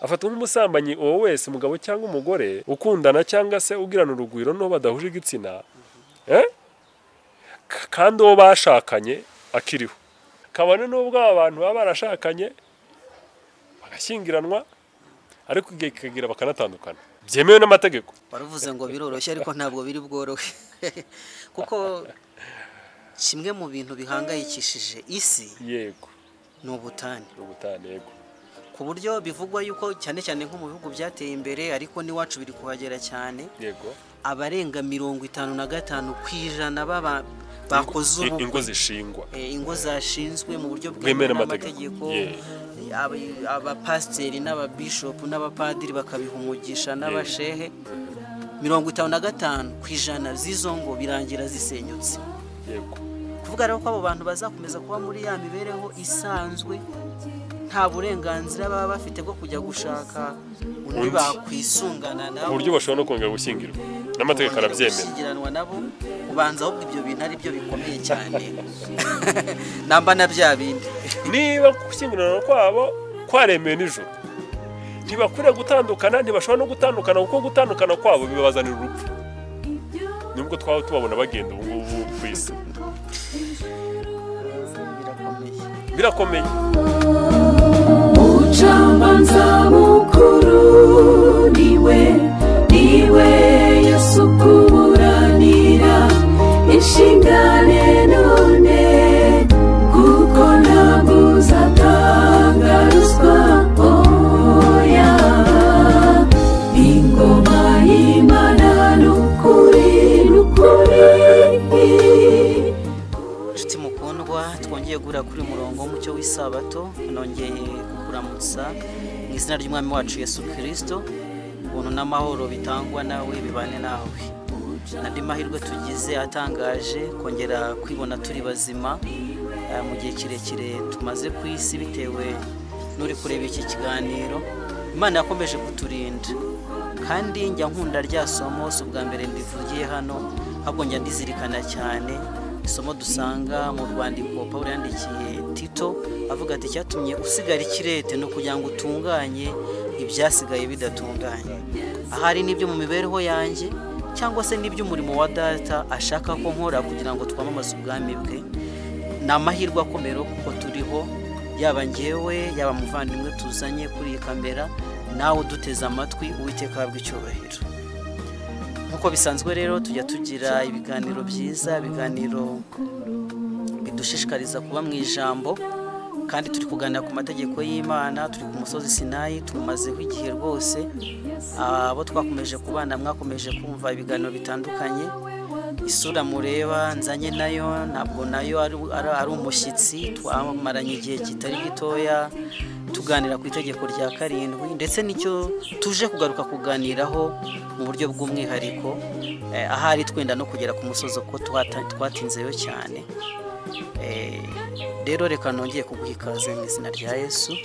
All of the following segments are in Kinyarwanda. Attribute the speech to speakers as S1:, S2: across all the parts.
S1: afatwa nk'umusambanyi uwo wese umugabo cyangwa umugore ukundana cyangwa se ugirana urugwiro no badahuje igitsina kandi uwo bashakanye akiriho. Kabone n'ubwo abantu baba barashakanye bagashyingiranwa ariko igihe kikagira bakanatandukana byemewe n'amategeko.
S2: Baravuze ngo biroroshye ariko ntabwo biri bworohe kuko kimwe mu bintu bihangayikishije isi
S1: yego
S2: ni ubutane.
S1: Yego,
S2: ku buryo bivugwa yuko cyane cyane nko mu bihugu byateye imbere ariko n'iwacu biri kuhagera cyane.
S1: Yego,
S2: abarenga 55% baba bakoze ubu
S1: ingo zishingwa
S2: ingo zashinzwe mu buryo bwemewe n'amategeko. Abapasiteri n'ababishopu n'abapadiri bakabiha umugisha n'abashehe 55% z'izo ngo birangira zisenyutse.
S1: Yego,
S2: kuvuga rero ko abo bantu bazakomeza kuba muri ya mibereho isanzwe nta burenganzira baba bafite bwo kujya gushaka undi bakwisungana nabo,
S1: uburyo bashobora no kongera gushyingirwa n'amategeko arabyemera.
S2: gushyingiranwa nabo ubanza ahubwo ibyo bintu ari byo bikomeye cyane namba na bya bindi.
S1: Niba gushyingiranwa kwabo kwaremewe n'ijuru ntibakwiriye gutandukana, ntibashobora no gutandukana kuko gutandukana kwabo bibabazanira urupfu. Nubwo twaba tubabona bagenda ubu ngubu ku isi birakomeye.
S3: Ucamanza mukuru niwe Yesu kuburanira inshingane none kuko ntabwo uzatanga ruswa oya ingoma y'Imana n'ukuri.
S2: Nshuti mukundwa, twongeye guhura kuri murongo w'umucyo w'isabato. Nongeye kukuramutsa mu izina ry'umwami wacu Yesu Kristo. Ubuntu n'amahoro bitangwa nawe bibane nawe. Nandi mahirwe tugize atangaje kongera kwibona turi bazima mu gihe kirekire tumaze ku isi bitewe n'uri kureba iki kiganiro. Imana yakomeje kuturinda kandi njya nkunda rya somo si ubwa mbere ndivugiye hano, ahubwo njya ndizirikana cyane isomo dusanga mu rwandiko Pawulo yandikiye Tito avuga ati cyatumye usigara ikirete no kugira ngo utunganye ibyasigaye bidatunganye. Ahari n'ibyo mu mibereho yanjye cyangwa se n'iby'umurimo wa data ashaka ko nkora kugira ngo twamamaze ubwami bwe. Ni amahirwe akomeye kuko turiho, yaba njyewe yaba muvandimwe tuzanye kuri iyi kamera, nawe uduteze amatwi, Uwiteka ahabwe icyubahiro. Nkuko bisanzwe rero tujya tugira ibiganiro byiza, ibiganiro bidushishikariza kuba mu ijambo, kandi turi kuganira ku mategeko y'Imana. Turi ku musozi Sinayi, tumazeho igihe rwose. Abo twakomeje kubana mwakomeje kumva ibiganiro bitandukanye. Isura mureba nzanye nayo ntabwo nayo ari umushyitsi, twamaranye igihe kitari gitoya tuganira ku itegeko rya 7 ndetse nicyo tuje kugaruka kuganiraho mu buryo bw'umwihariko. Ahari twenda no kugera ku musozo ko twatinzeyo cyane. Rero reka nongeye kuguha ikaze mu izina rya Yesu.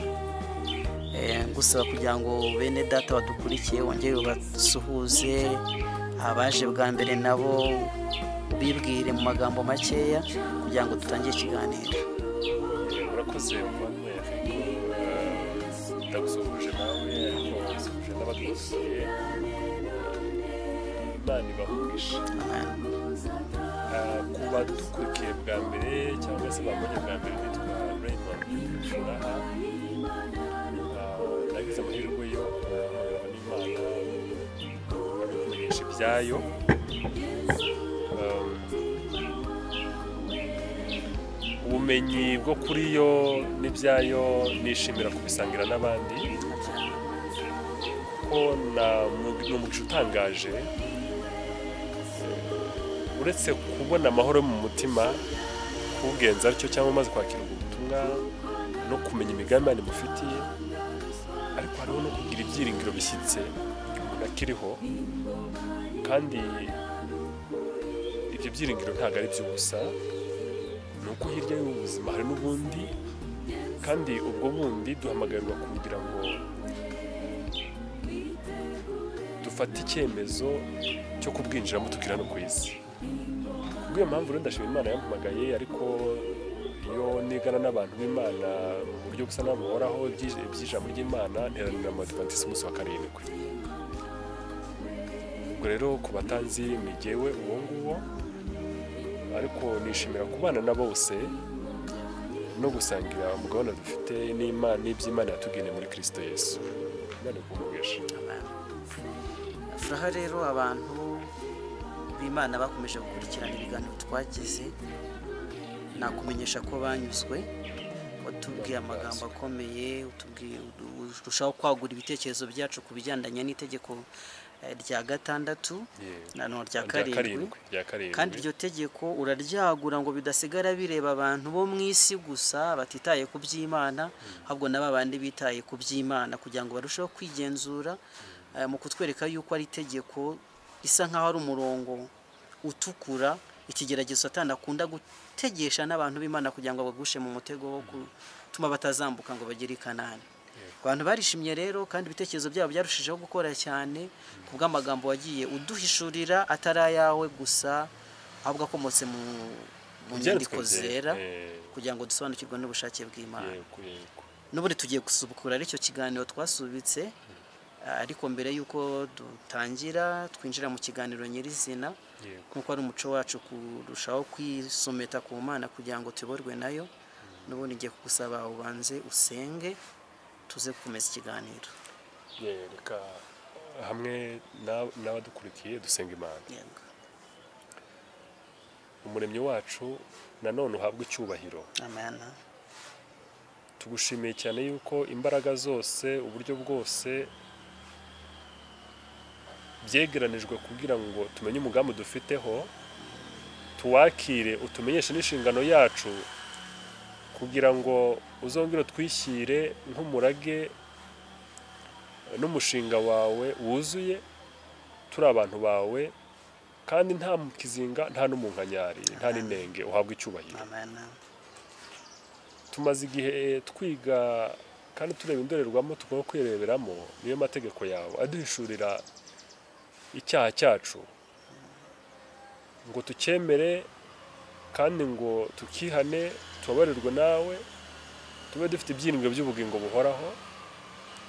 S2: Gusaba kugira ngo bene data badukurikiye wongere ubasuhuze, abaje bwa mbere nabo bibwire mu magambo makeya kugira ngo dutangire ikiganiro.
S1: Urakoze muvandimwe Afriko, ndagusuhuje nawe ariko ndagusuhuje n'abadukurikiye. Imana ibahugisha. Ku badukurikiye bwa mbere cyangwa se bamenye bwa mbere, nitwa Raymond Shuraha. Nagize amahirwe yo n'Imana kumenyesha ibyayo. Ubumenyi bwo kuri yo n'ibyayo nishimira kubisangira n'abandi, ko ni umugisha utangaje. Uretse kubona amahoro mu mutima kugenza aricyo cyangwa umaze kwakira ubutumwa no kumenya imigambi Imana imufitiye, ariko hariho no kugira ibyiringiro bishyitse umuntu akiriho. Kandi ibyo byiringiro ntabwo ari by'ubusa, ni uko hirya y'ubuzima hari n'ubundi, kandi ubwo bundi duhamagarirwa kugira ngo dufate icyemezo cyo kubwinjiramo tukira no ku isi. Kubw'iyo mpamvu rero ndashima Imana yampamagaye, ariko iyo nigana n'abantu b'Imana mu buryo gusa n'abuhoraho by'ijambo ry'Imana nteranira mu Adventiste umunsi wa karindwi. Ubwo rero ku batanzi ni jyewe uwo nguwo, ariko nishimira kubana na bose no gusangira umugabane dufite n'Imana n'iby'Imana yatugennye muri Kristo Yesu. Imana ikumugisha.
S2: Furaha rero abantu b'Imana bakomeje gukurikirana ibiganiro twagize, nakumenyesha ko banyuzwe, watubwiye amagambo akomeye, urushaho kwagura ibitekerezo byacu ku bijyandanye n'itegeko rya gatandatu nano rya karindwi, kandi iryo tegeko uraryagura ngo bidasigara bireba abantu bo mu isi gusa batitaye ku by'Imana, ahubwo n'abandi bitaye ku by'Imana, kugira ngo barusheho kwigenzura mu kutwereka yuko ari itegeko isa nkaho ari umurongo utukura, ikigeragezo Satani akunda gutegesha n'abantu b'Imana kugira ngo bagushe mu mutego wo gutuma batazambuka ngo bagere i Kanani. Abantu barishimye rero, kandi ibitekerezo byabo byarushijeho gukora cyane kubw'amagambo wagiye uduhishurira atari ayawe gusa, ahubwo akomotse mu nyandiko zera, kugira ngo dusobanukirwe n'ubushake bw'Imana. N'ubundi tugiye gusubukura icyo kiganiro twasubitse, ariko mbere yuko dutangira twinjira mu kiganiro nyirizina, nkuko ari umuco wacu kurushaho kwisometa ku Mana kugira ngo tuyoborwe nayo, n'ubundi ngiye kugusaba ubanze usenge tuze gukomeza ikiganiro.
S1: Reka hamwe n'abadukurikiye dusenga Imana. Umuremyi wacu nanone uhabwe icyubahiro.
S2: Amen.
S1: Tugushimiye cyane yuko imbaraga zose, uburyo bwose byegeranijwe kugira ngo tumenye umugambi dufiteho, tuwakire, utumenyeshe n'inshingano yacu, kugira ngo uzongere twishyire nk'umurage n'umushinga wawe wuzuye, turi abantu bawe, kandi nta mukizinga, nta n'umunkanyari, nta n'inenge. Uhabwe icyubahiro. Tumaze igihe twiga kandi tureba indorerwamo tugomba kwireberamo, niyo mategeko yawe aduhishurira icyaha cyacu, ngo tucyemere kandi ngo tukihane, tubabarirwe nawe, tube dufite ibyiringiro by'ubugingo buhoraho.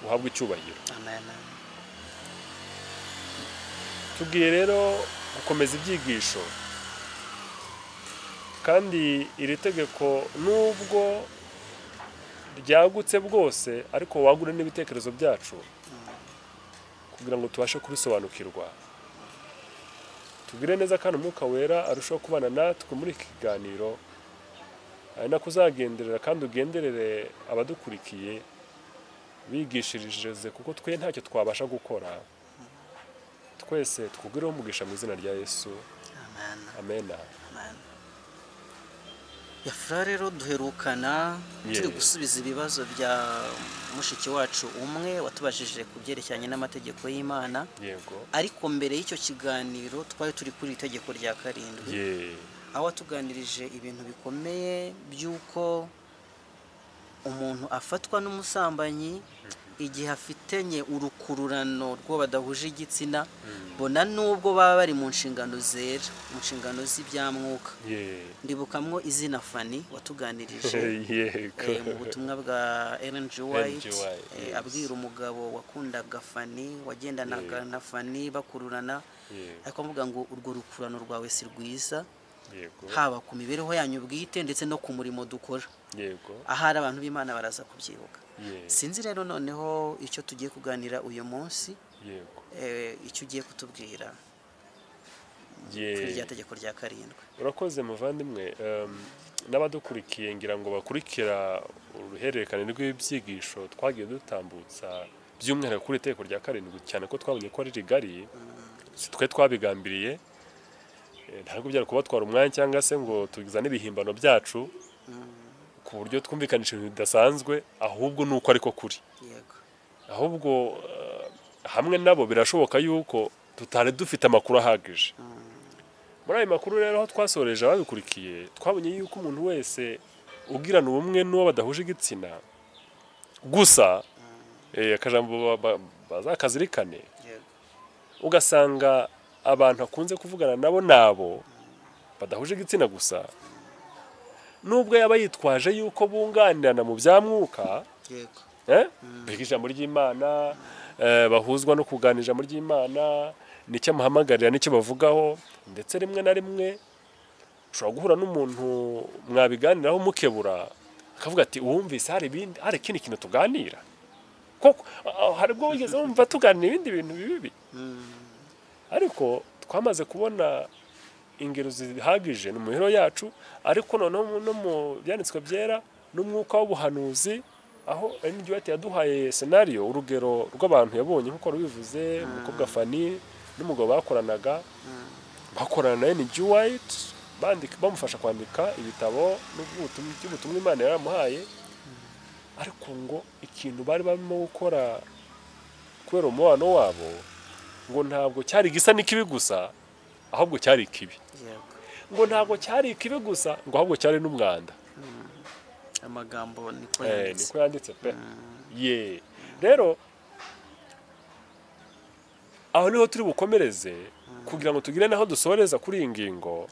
S1: Uhabwe icyubahiro. Tugiye rero gukomeza ibyigisho, kandi iri tegeko nubwo ryagutse bwose, ariko wagure n'ibitekerezo byacu kugira ngo tubashe kurisobanukirwa. Tugire neza kandi Umwuka Wera arushaho kubana natwe muri iki kiganiro, ari na kuzagenderera kandi ugenderere abadukurikiye, bigishirije kuko twe ntacyo twabasha gukora. Twese twugireho umugisha mu izina rya Yesu. Amen.
S2: Yafura rero duherukana turi gusubiza ibibazo bya mushiki wacu umwe watubajije ku byerekeranye n'amategeko y'Imana. Ariko mbere y'icyo kiganiro twari turi kuri itegeko rya karindwi, aho watuganirije ibintu bikomeye by'uko umuntu afatwa n'umusambanyi igihe afitanye urukururano rwo badahuje igitsina, bona nubwo baba bari mu nshingano zera, mu nshingano z'ibyamwuka. Ndibukamwo izina Fanny watuganirije mu butumwa bwa Ellen G. White, abwira umugabo wakundaga Fanny, wagendanaga na Fanny bakururana, ariko avuga ngo urwo rukururano rwawe si rwiza, haba ku mibereho yanyu bwite ndetse no ku murimo dukora. Ahari abantu b'Imana baraza kubyibuka. Sinzi rero noneho icyo tugiye kuganira uyu munsi, icyo ugiye kutubwira kuri rya tegeko rya karindwi.
S1: Urakoze muvandimwe. N'abadukurikiye ngira ngo bakurikira uruhererekane rw'ibyigisho twagiye dutambutsa, by'umwihariko kuri itegeko rya karindwi, cyane ko twabonye ko ari rigari, si twe twabigambiriye, ntabwo byari kubatwara umwanya cyangwa se ngo tugizane ibihimbano byacu ku buryo twumvikanisha ibintu bidasanzwe, ahubwo nuko ariko kuri. Ahubwo hamwe nabo birashoboka yuko tutari dufite amakuru ahagije. Muri ayo makuru rero aho twasoreje ababikurikiye, twabonye yuko umuntu wese ugirana ubumwe n'uwo badahuje igitsina gusa, akajambo bazakazirikane, ugasanga abantu akunze kuvugana nabo badahuje igitsina gusa, nubwo yaba yitwaje yuko bunganirana mu bya mwuka,
S2: yego
S1: biga ijambo ry'Imana, bahuzwa no kuganira ijambo ry'Imana, nicyo amuhamagarira, nicyo bavugaho, ndetse rimwe na rimwe ushobora guhura n'umuntu mwabiganiraho mukebura akavuga ati uwumvise hari ikindi kintu tuganira koko, hari ubwo wigeze wumva tuganira ibindi bintu bibi. Ariko twamaze kubona ingero zihagije mu mihiro yacu, ariko noneho no mu byanditswe byera n'umwuka w'ubuhanuzi, aho Ellen White yaduhaye scenario, urugero rw'abantu yabonye nk'uko rubivuze, umukobwa Fanny n'umugabo bakorana na Ellen White, bamufasha kwandika ibitabo n'ubutumwa Imana yaramuhaye. Ariko ngo ikintu bari barimo gukora kubera umubano wabo, ngo ntabwo cyari gisa n'ikibi gusa, ahubwo cyari ikibi. Ngo ntabwo cyari ikibi gusa, ngo ahubwo cyari n'umwanda.
S2: Amagambo niko
S1: yanditse pe. Rero aho niho turi bukomereze kugira ngo tugire naho dusoreza kuri iyi ngingo.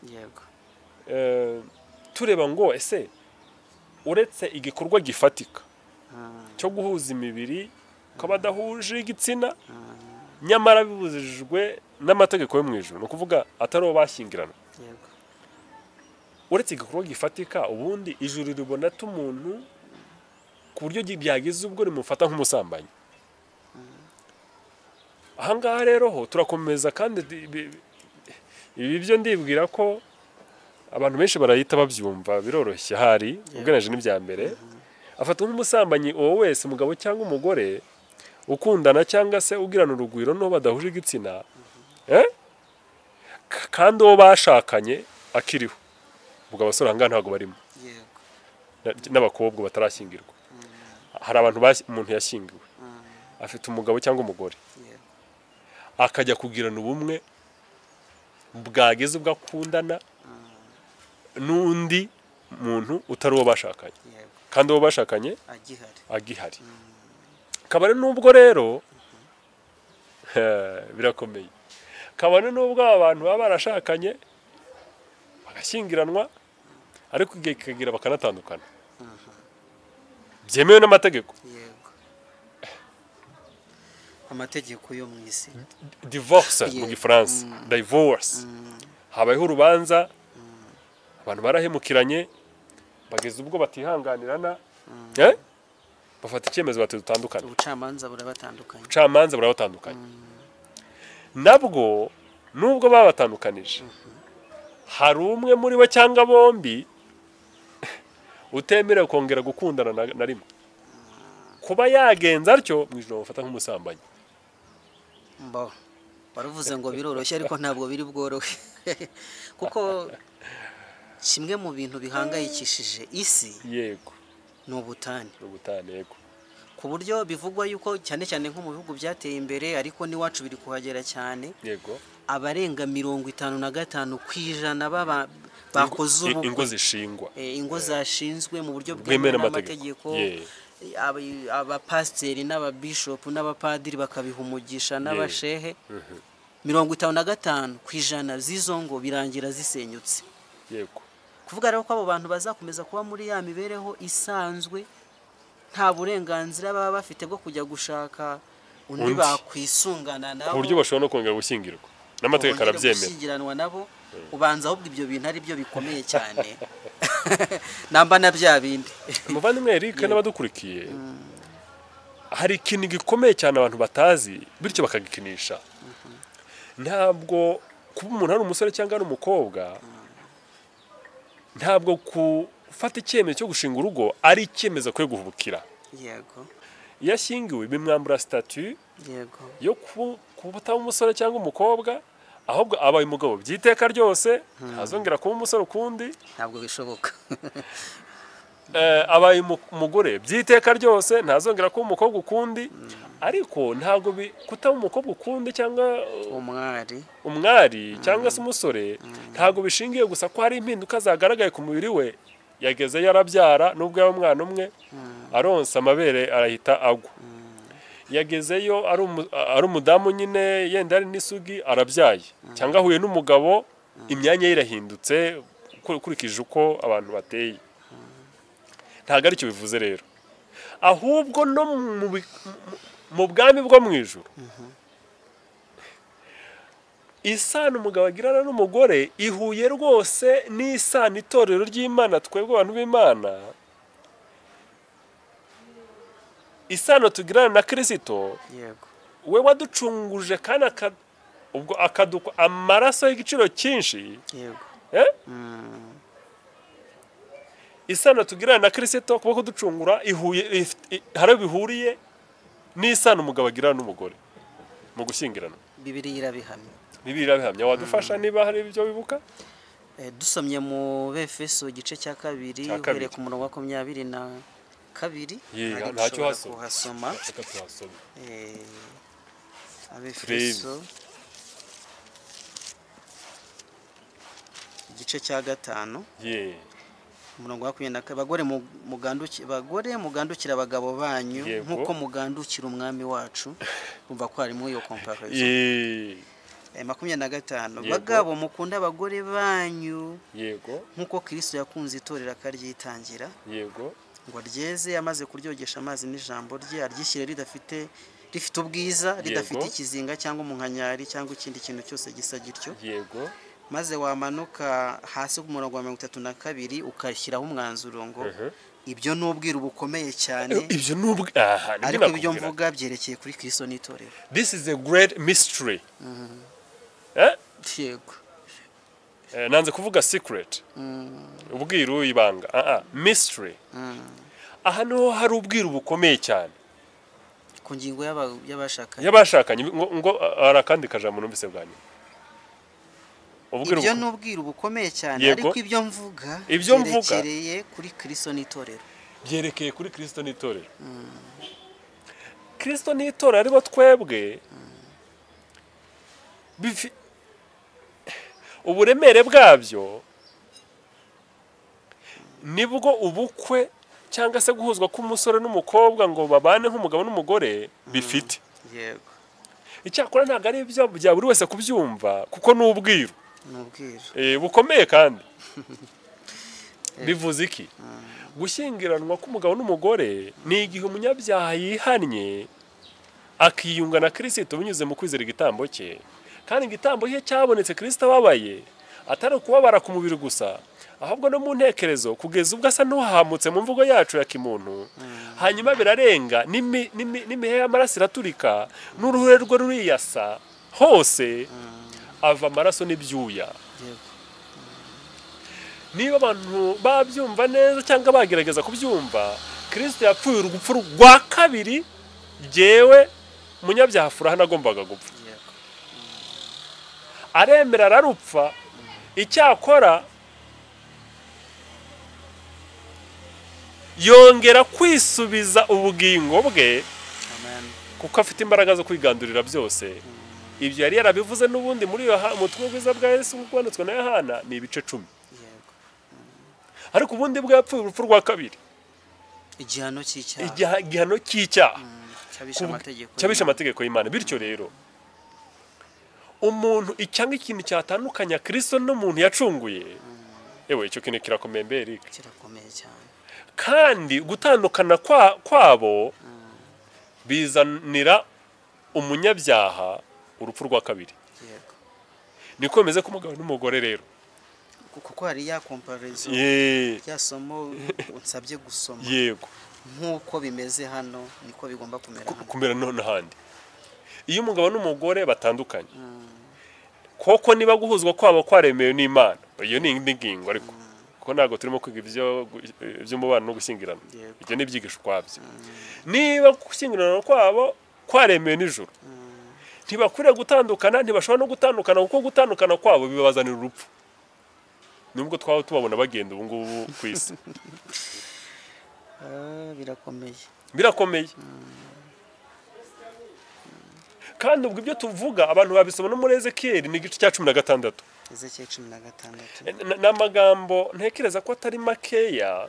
S1: Tureba ngo ese uretse igikorwa gifatika cyo guhuza imibiri kw'abadahuje igitsina, nyamara bibujijwe n'amategeko yo mu ijuru, ni ukuvuga atari uwo bashyingirana, uretse igikorwa gifatika, ubundi ijuru ribona umuntu ku buryo byagize ubwo rimufata nk'umusambanyi. Ahangaha rero ho turakomeza, kandi ibi byo ndibwira ko abantu benshi barahita babyumva, biroroshye hari ugereranije n'ibya mbere. Afata nk'umusambanyi uwo wese, umugabo cyangwa umugore ukundana cyangwa se ugirana urugwiro n'uwo badahuje igitsina, kandi uwo bashakanye akiriho. Ubwo abasore ahangaha ntabwo barimo, n'abakobwa batarashyingirwa. Hari abantu umuntu yashyingiwe afite umugabo cyangwa umugore, akajya kugirana ubumwe bwageze ubwo akundana n'undi muntu utari uwo bashakanye, kandi uwo bashakanye agihari. Kabone n'ubwo rero birakomeye, kabone n'ubwo abantu baba barashakanye bagashyingiranwa, ariko igihe kikagira bakanatandukana, byemewe n'amategeko.
S2: Amategeko yo mu isi,
S1: divorce mu gifaransa, divorce. Habayeho urubanza, abantu barahemukiranye, bageze ubwo batihanganirana, bafata icyemezo bati dutandukane.
S2: Ubucamanza
S1: burabatandukanye. Nabwo nubwo babatandukanije, hari umwe muri bo cyangwa bombi utemerewe kongera gukundana na rimwe. Kuba yagenza atyo mu ijoro bafata nk'umusambanyi.
S2: Baravuze ngo biroroshye, ariko ntabwo biri bworohe, kuko kimwe mu bintu bihangayikishije isi ni ubutane. Ku buryo bivugwa yuko cyane cyane nko mu bihugu byateye imbere, ariko n'iwacu biri kuhagera cyane, abarenga 55% bakoze ubukwe, ingo zashinzwe mu buryo bwemewe n'amategeko. Abapasiteri n'ababishopu n'abapadiri bakabiha umugisha, n'abashehe. 55% z'izo ngo birangira zisenyutse. Kuvuga rero ko abo bantu bazakomeza kuba muri ya mibereho isanzwe, nta burenganzira baba bafite bwo kujya gushaka undi bakwisungana nabo,
S1: ku buryo bashobora no kongera gushyingirwa n'amategeko arabyemera,
S2: gushyingiranwa nabo. Ubanza ahubwo ibyo bintu ari byo bikomeye cyane. Namba na bya bindi.
S1: Muvandimwe Eric n'abadukurikiye, hari ikintu gikomeye cyane abantu batazi, bityo bakagikinisha. Ntabwo kuba umuntu ari umusore cyangwa ari umukobwa, ntabwo gufata icyemezo cyo gushinga urugo ari icyemezo kwe guhubukira. Iyo ashyingiwe bimwambura statut yo kuba utaba umusore cyangwa umukobwa, ahubwo abaye umugabo by'iteka ryose, ntazongera kuba umusore ukundi.
S2: Ntabwo bishoboka.
S1: Abaye umugore by'iteka ryose, ntazongera kuba umukobwa ukundi. Ariko ntabwo kutaba umukobwa ukundi cyangwa umwari cyangwa se umusore, ntabwo bishingiye gusa ko hari impinduka zagaragaye ku mubiri we. Yageze yarabyara, nubwo yaba umwana umwe, aronsa amabere arahita agwa. Yagezeyo ari umudamu nyine, yenda ari n'isugi, arabyaye, cyangwa ahuye n'umugabo, imyanya ye irahindutse ukurikije uko abantu bateye. ntabwo aricyo bivuze rero, ahubwo no mu bwami bwo mu ijuru isano umugabo agirana n'umugore ihuye rwose n'isano itorero ry'Imana, twebwe abantu b'Imana, isano tugirana na Kristo.
S2: yego
S1: we waducunguje kandi ubwo akaduka amaraso y'igiciro cyinshi.
S2: yego
S1: Isano tugirana na Kristo kuba kuducungura ihuye hari bihuriye n'isano umugabo agirana n'umugore mu gushyingirana.
S2: Bibiliya irabihamya.
S1: Bibiliya irabihamya. Wadufasha niba hari ibyo wibuka?
S2: Dusomye mu Befeso igice cya 2 uhereye ku murongo wa 22
S1: ntacyo
S2: hasoma.
S1: Reka tuhasome.
S2: Abefeso igice cya 5 umurongo wa 22, bagore mugandukira abagabo banyu nkuko mugandukira umwami wacu. Umva ko harimo iyo comparison. 25, bagabo mukunda abagore banyu nkuko Kristo yakunze itorero akaryitangira, ngo ryeze amaze kuryogesha amazi n'ijambo rye, aryishyire rifite ubwiza, ridafite ikizinga cyangwa umunkanyari cyangwa ikindi kintu cyose gisa gityo. Maze wamanuka hasi ku murongo wa 32 ukashyiraho umwanzuro ngo ibyo n'ubwira bukomeye cyane.
S1: Ibyo
S2: ariko ibyo mvuga byerekeye kuri Kristo n'itorero.
S1: This is a great mystery.
S2: Yego.
S1: Nanze kuvuga secret. Ubwiru ibanga. Mystery. Aha niho hari ubwiru bukomeye cyane.
S2: Ku ngingo y'abashakanye.
S1: Ngo arakandi kajambo numvise bwanyu.
S2: Ibyo n'ubwiru bukomeye cyane, ariko ibyo mvuga byerekeye kuri Kristo n'itorero.
S1: Byerekeye kuri Kristo n'itorero. Kristo n'itorero aribo twebwe. Uburemere bwabyo nibwo ubukwe cyangwa se guhuzwa k'umusore n'umukobwa ngo babane nk'umugabo n'umugore bifite.
S2: Yego.
S1: Icyakora ntabwo ari ibyo bya buri wese kubyumva kuko n'ubwiru. Bukomeye kandi. Bivuze iki? Gushyingiranwa k'umugabo n'umugore ni igihe umunyabyaha yihannye akiyunga na Kristo binyuze mu kwizera igitambo cye, kandi igitambo cye cyabonetse Kristo ababaye atari kubabara ku mubiri gusa, ahubwo no mu ntekerezo, kugeza ubwo asa n'uhamutse mu mvugo yacu ya kimuntu. Hanyuma birarenga n'imihe y'amaraso iraturika, n'uruhure rwe ruriyasa hose, ava amaraso n'ibyuya. Niba abantu babyumva neza cyangwa bagerageza kubyumva, Kristo yapfuye urupfu rwa kabiri jewe munyabyaha furaha nagombaga gupfa. Aremera ararupfa, icyakora yongera kwisubiza ubugingo bwe kuko afite imbaraga zo kwigandurira byose. Ibyo yari yarabivuze n'ubundi muri ubutumwa bwiza bwa Yesu bwanditswe na Yohana ni ibice 10. Ariko ubundi bwe yapfuye urupfu rwa kabiri, igihano cy'icyaha cyabisha amategeko y'Imana. Bityo rero umuntu icyanga ikintu cyatandukanya Kristo n'umuntu yacunguye, icyo kintu kirakomeye mbere,
S2: kirakomeye cyane.
S1: Kandi gutandukana kwabo bizanira umunyabyaha urupfu rwa kabiri. Niko bimeze ku mugabo n'umugore rero,
S2: kuko hari ya comparison ya somo unsabye gusoma.
S1: Yego.
S2: Nkuko bimeze hano niko bigomba
S1: kumera n'ahandi. Iyo umugabo n'umugore batandukanye, koko niba guhuzwa kwabo kwaremewe n'Imana, iyo ni indi ngingo, ariko kuko ntabwo turimo kwiga iby'umubano no gushyingirana, ibyo ni byigisho kwabyo. Niba gushyingirana kwabo kwaremewe n'ijuru, ntibakwiriye gutandukana, ntibashobora no gutandukana, kuko gutandukana kwabo bibazanira urupfu. Nubwo twaba tubabona bagenda ubu ngubu ku isi. Birakomeye. Kandi ubwo ibyo tuvuga abantu babisoma no muri Ezekiyeli ni igice cya 16.
S2: Ezekiyeli 16.
S1: N'amagambo ntekereza ko atari makeya.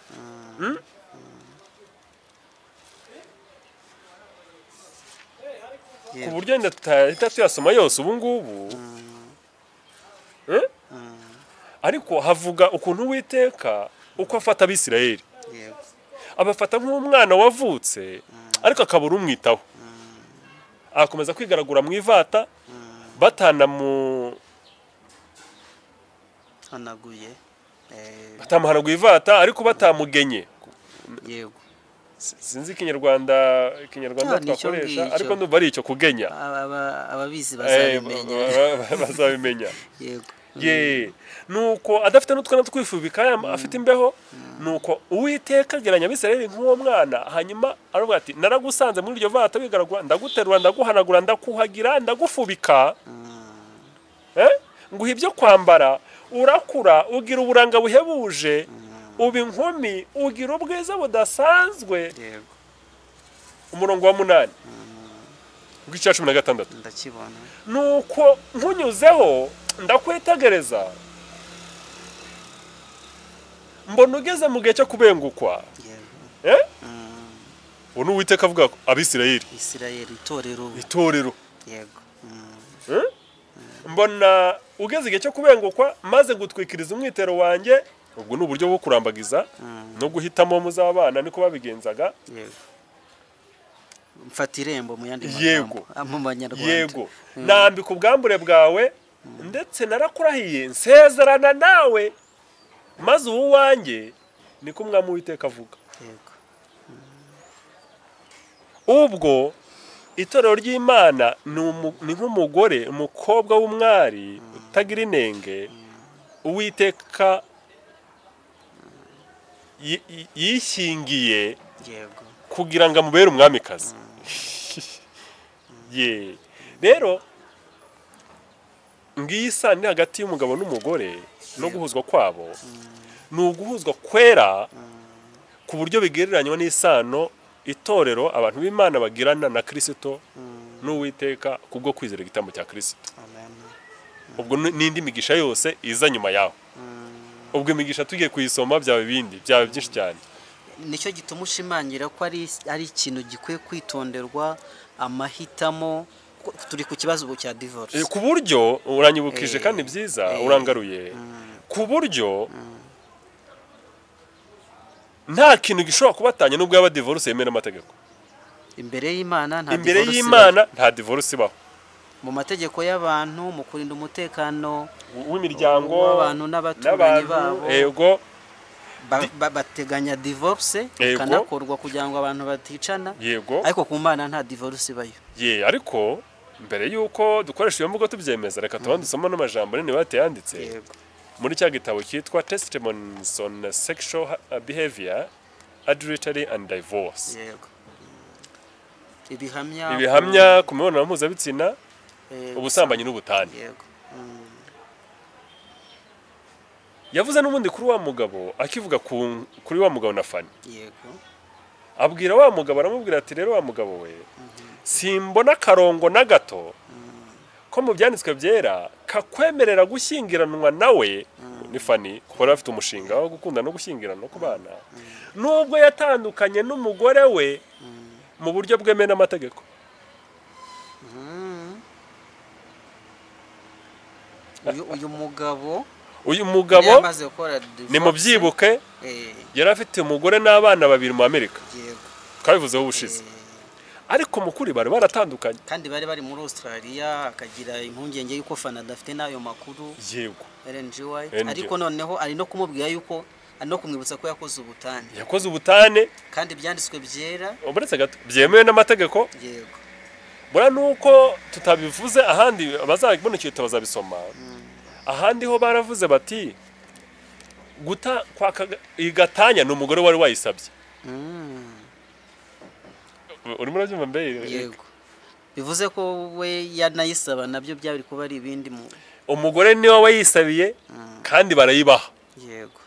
S1: Ku buryo ndahita tuyasoma yose ubu ngubu. Ariko havuga ukuntu Uwiteka uko afata Abisirayeli, abafata nk'umwana wavutse ariko akabura umwitaho, akomeza kwigaragura mu ivata batamuhanaguye ivata ariko batamugenye.
S2: yego
S1: Sinzi ikinyarwanda twakoresha ariko ndumva ari icyo kugenya.
S2: ababizi bazabimenya.
S1: Yego. Nuko adafite n'utwana twifubika afite imbeho, nuko Uwiteka ageranya Abisirayeli nk'uwo mwana, hanyuma aravuga ati naragusanze muri iryo vata wigaragura, ndaguterura, ndaguhanagura, ndakuhagira, ndagufubika, nguha ibyo kwambara, urakura, ugira uburanga buhebuje, uba inkumi, ugira ubwiza budasanzwe. Umurongo wa 8 w'icya 16
S2: ndakibona.
S1: Nuko nkunyuzeho ndakwitegereza, mbona ugeze mu gihe cyo kubengukwa. Ubu Uwiteka avuga Abisirayeli, itorero.
S2: Yego.
S1: Mbona ugeze igihe cyo kubengukwa, maze gutwikiriza umwitero wanjye. Ubwo ni uburyo bwo kurambagiza no guhitamo muzabana, niko babigenzaga.
S2: Mfata irembo mu yandi magambo mu Banyarwanda.
S1: Yego. Nambika ubwambure bwawe, ndetse narakurahiye nsezerana nawe, maze ubu wanjye niko Umwami Uwiteka avuga. Ubwo itorero ry'Imana ni nk'umugore, umukobwa w'umwari utagira inenge, Uwiteka yishingiye kugira ngo amubere umwamikazi. Rero ngiyi isano hagati y'umugabo n'umugore no guhuzwa kwabo, ni uguhuzwa kwera ku buryo bigereranywa n'isano itorero abantu b'Imana bagirana na Kristo n'Uwiteka kubwo kwizera igitambo cya Kristo. Ubwo n'indi migisha yose iza nyuma yaho. Ubwo imigisha tugiye kuyisoma byaba byinshi cyane.
S2: Nicyo gituma ushimangira ko ari ikintu gikwiye kwitonderwa, amahitamo. Turi ku kibazo cya divorce.
S1: Ku buryo uranyibukije kandi byiza urangaruye. Ku buryo nta kintu gishobora kubatanya nubwo yaba divorce yemera amategeko.
S2: Imbere y'Imana
S1: nta divorce ibaho.
S2: Mu mategeko y'abantu, mu kurinda umutekano
S1: w'imiryango
S2: w'abantu n'abaturanyi babo.
S1: Yego.
S2: Bateganya divorce kanakorwa kugira ngo abantu baticana.
S1: Yego.
S2: Ariko ku Mana nta divorce ibayo.
S1: Ariko mbere yuko dukoresha iyo mvugo tubyemeza, reka tubanze dusoma n'amajambo nini bateyanditse.
S2: Yego.
S1: Muri cya gitabo cyitwa Testimonies on Sexual Behavior, Adultery and Divorce.
S2: Yego.
S1: Ibihamya ku mibonano mpuzabitsina, ubusambanyi n'ubutane.
S2: Yego.
S1: Yavuze n'ubundi kuri wa mugabo, akivuga kuri wa mugabo na Fani.
S2: Yego.
S1: Abwira wa mugabo, aramubwira ati rero wa mugabo we, simbona karongo na gato ko mu byanditswe byera kakwemerera gushyingiranwa nawe, ni Fani, kuko yari afite umushinga wo gukunda no gushyingirana no kubana, nubwo yatandukanye n'umugore we mu buryo bwemewe n'amategeko. uyu mugabo ni mu byibuke yari afite umugore n'abana 2 mu Amerika. Twabivuzeho ubushize. Ariko mukuri bari baratandukanye,
S2: kandi bari muri Australia, akagira impungenge yuko Fana adafite nayo makuru.
S1: Yego.
S2: LNGY. Ariko noneho ari no kumubwira yuko no kumwibutsa ko yakoze
S1: ubutane
S2: kandi byanditswe byera,
S1: uburetse gato byemewe n'amategeko.
S2: Yego.
S1: Bora nuko tutabivuze ahandi bazabibona cyo bazabisoma. Ahandi ho baravuze bati guta kwa igatanya n'umugore wari wayisabye. Urimo urabyumva mbere?
S2: Yego. Bivuze ko we yanayisaba nabyo byabiri kuba ari ibindi mu
S1: umugore ni we wayisabiye kandi barayibaha.
S2: Yego.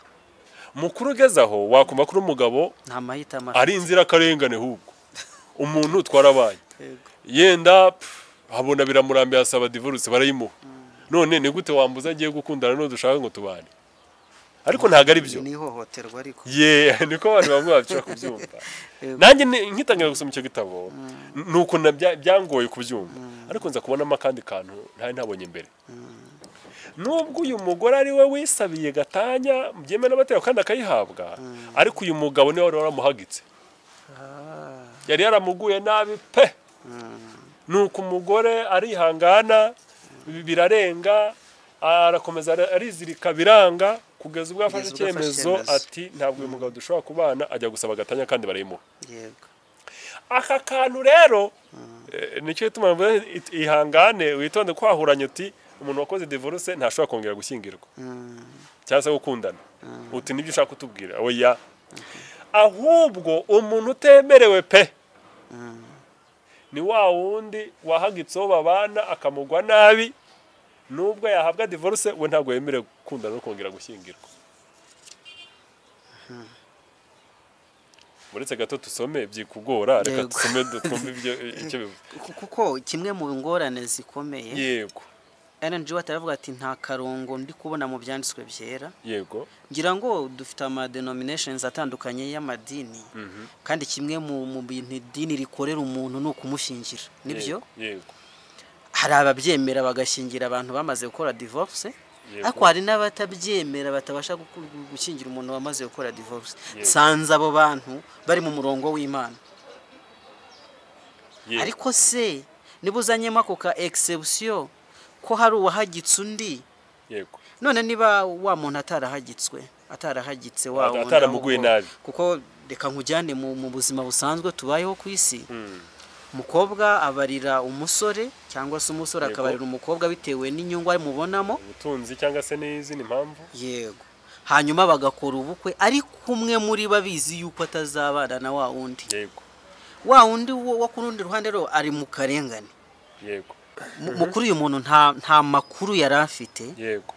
S1: Mukuru gezaho wakumva kuri umugabo
S2: nta mahitamo
S1: ari inzira karengane hubwo umuntu twarabaye. Yenda habona biramurambiye asaba divorce barayimuha. None ni gute wambuza ngiye gukundana no dushaka ngo tubane? Ariko ntago ari byo.
S2: Ni hohoterwa ariko.
S1: Niko abantu bamwe bacira kubyumva. Nanjye nkitangira gusoma icyo gitabo nuko byangoye kubyumva. Ariko nza kubonamo kandi kantu ntari ntabonye imbere. nubwo uyu mugore ari we wisabiye gatanya byemewe n'amategeko kandi akayihabwa ariko uyu mugabo niwe wari waramuhagitse yari yaramuguye nabi pe nuko umugore arihangana birarenga arakomeza arizirika biranga kugeza ubwo afashe icyemezo ati ntabwo uyu mugabo dushobora kubana ajya gusaba gatanya kandi barayimuha
S2: yego
S1: aka kantu rero nicyo gituma ihangane witonde kwahuranya uti umuntu wakoze divorce ntashobora kongera gushyingirwa cyangwa se gukundana uti nibyo ushaka kutubwira oya ahubwo umuntu utemerewe pe ni wa wundi wahagitseho babana akamugwa nabi nubwo yahabwa divorce we ntabwo yemerewe gukundana no kongera gushyingirwa muretse gato tusome byikugora reka tusome twumve icyo bivuze
S2: kuko kimwe mu ngorane zikomeye
S1: yego
S2: NG wataravuga ati nta karongo ndi kubona mu byanditswe byera
S1: yego
S2: ngira ngo dufite ama denominations atandukanye y'amadini kandi kimwe mu bintu idini rikorera umuntu no kumushingira nibyo
S1: yego
S2: hari ababyemera bagashingira abantu bamaze gukora divorce ariko hari n'abatabyemera batabasha gushingira umuntu wamaze gukora divorce sanza abo bantu bari mu murongo w'Imana ariko se nibuzanyemo ako ka exception ko hari uwahagitse undi
S1: yego
S2: none niba wa muntu atarahagitse wa
S1: ataramuguye nabi
S2: kuko reka nkujyane mu buzima busanzwe tubayeho ku isi umukobwa abarira umusore cyangwa se umusore akabarira umukobwa bitewe n'inyungu ari mubonamo
S1: ubutunzi cyangwa se n'izindi mpamvu
S2: yego hanyuma bagakora ubukwe ari kumwe muri babizi yuko atazabana na wa wundi
S1: yego
S2: wa wundi wo ku rundi ruhande ro ari mu karengane
S1: yego
S2: mukuru uyu muntu nta makuru yari afite
S1: yego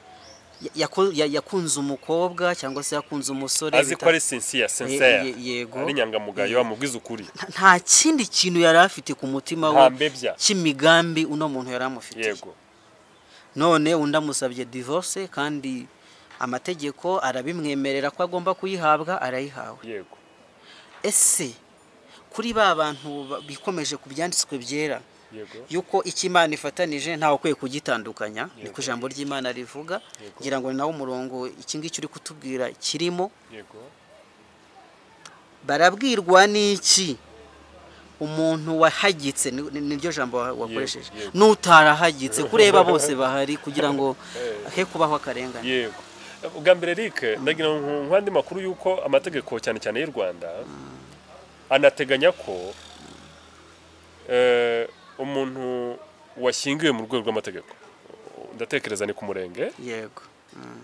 S2: yakunze umukobwa cyangwa se yakunze umusore
S1: azi ko ari sincere
S2: yego
S1: ari nyangamugayo amubwiza ukuri
S2: nta kindi kintu yari afite ku mutima we cy'imigambi uno muntu yari amufite
S1: yego
S2: none undamusabye divorce kandi amategeko arabimwemerera ko agomba kuyihabwa arayihawe
S1: yego
S2: ese kuri ba bantu bikomeje ku byanditswe byera
S1: yego
S2: yuko ikimana ifatanije ntawe kwiye kugitandukanya niko ijambo ry'Imana rivuga ngira ngo nawo umurongo iki ngiki uri kutubwira kirimo
S1: yego
S2: barabwirwa n'iki umuntu wahagitse niryo jambo wakoresheje n'utarahagitse kureba bose bahari kugira ngo he kubaho akarengane
S1: yego ubwa mbere Eric ndagira nk'andi makuru yuko amategeko cyane cyane y'u Rwanda anateganya ko umuntu washyingiwe mu rwego rw'amategeko ndatekereza ni ku murenge
S2: yego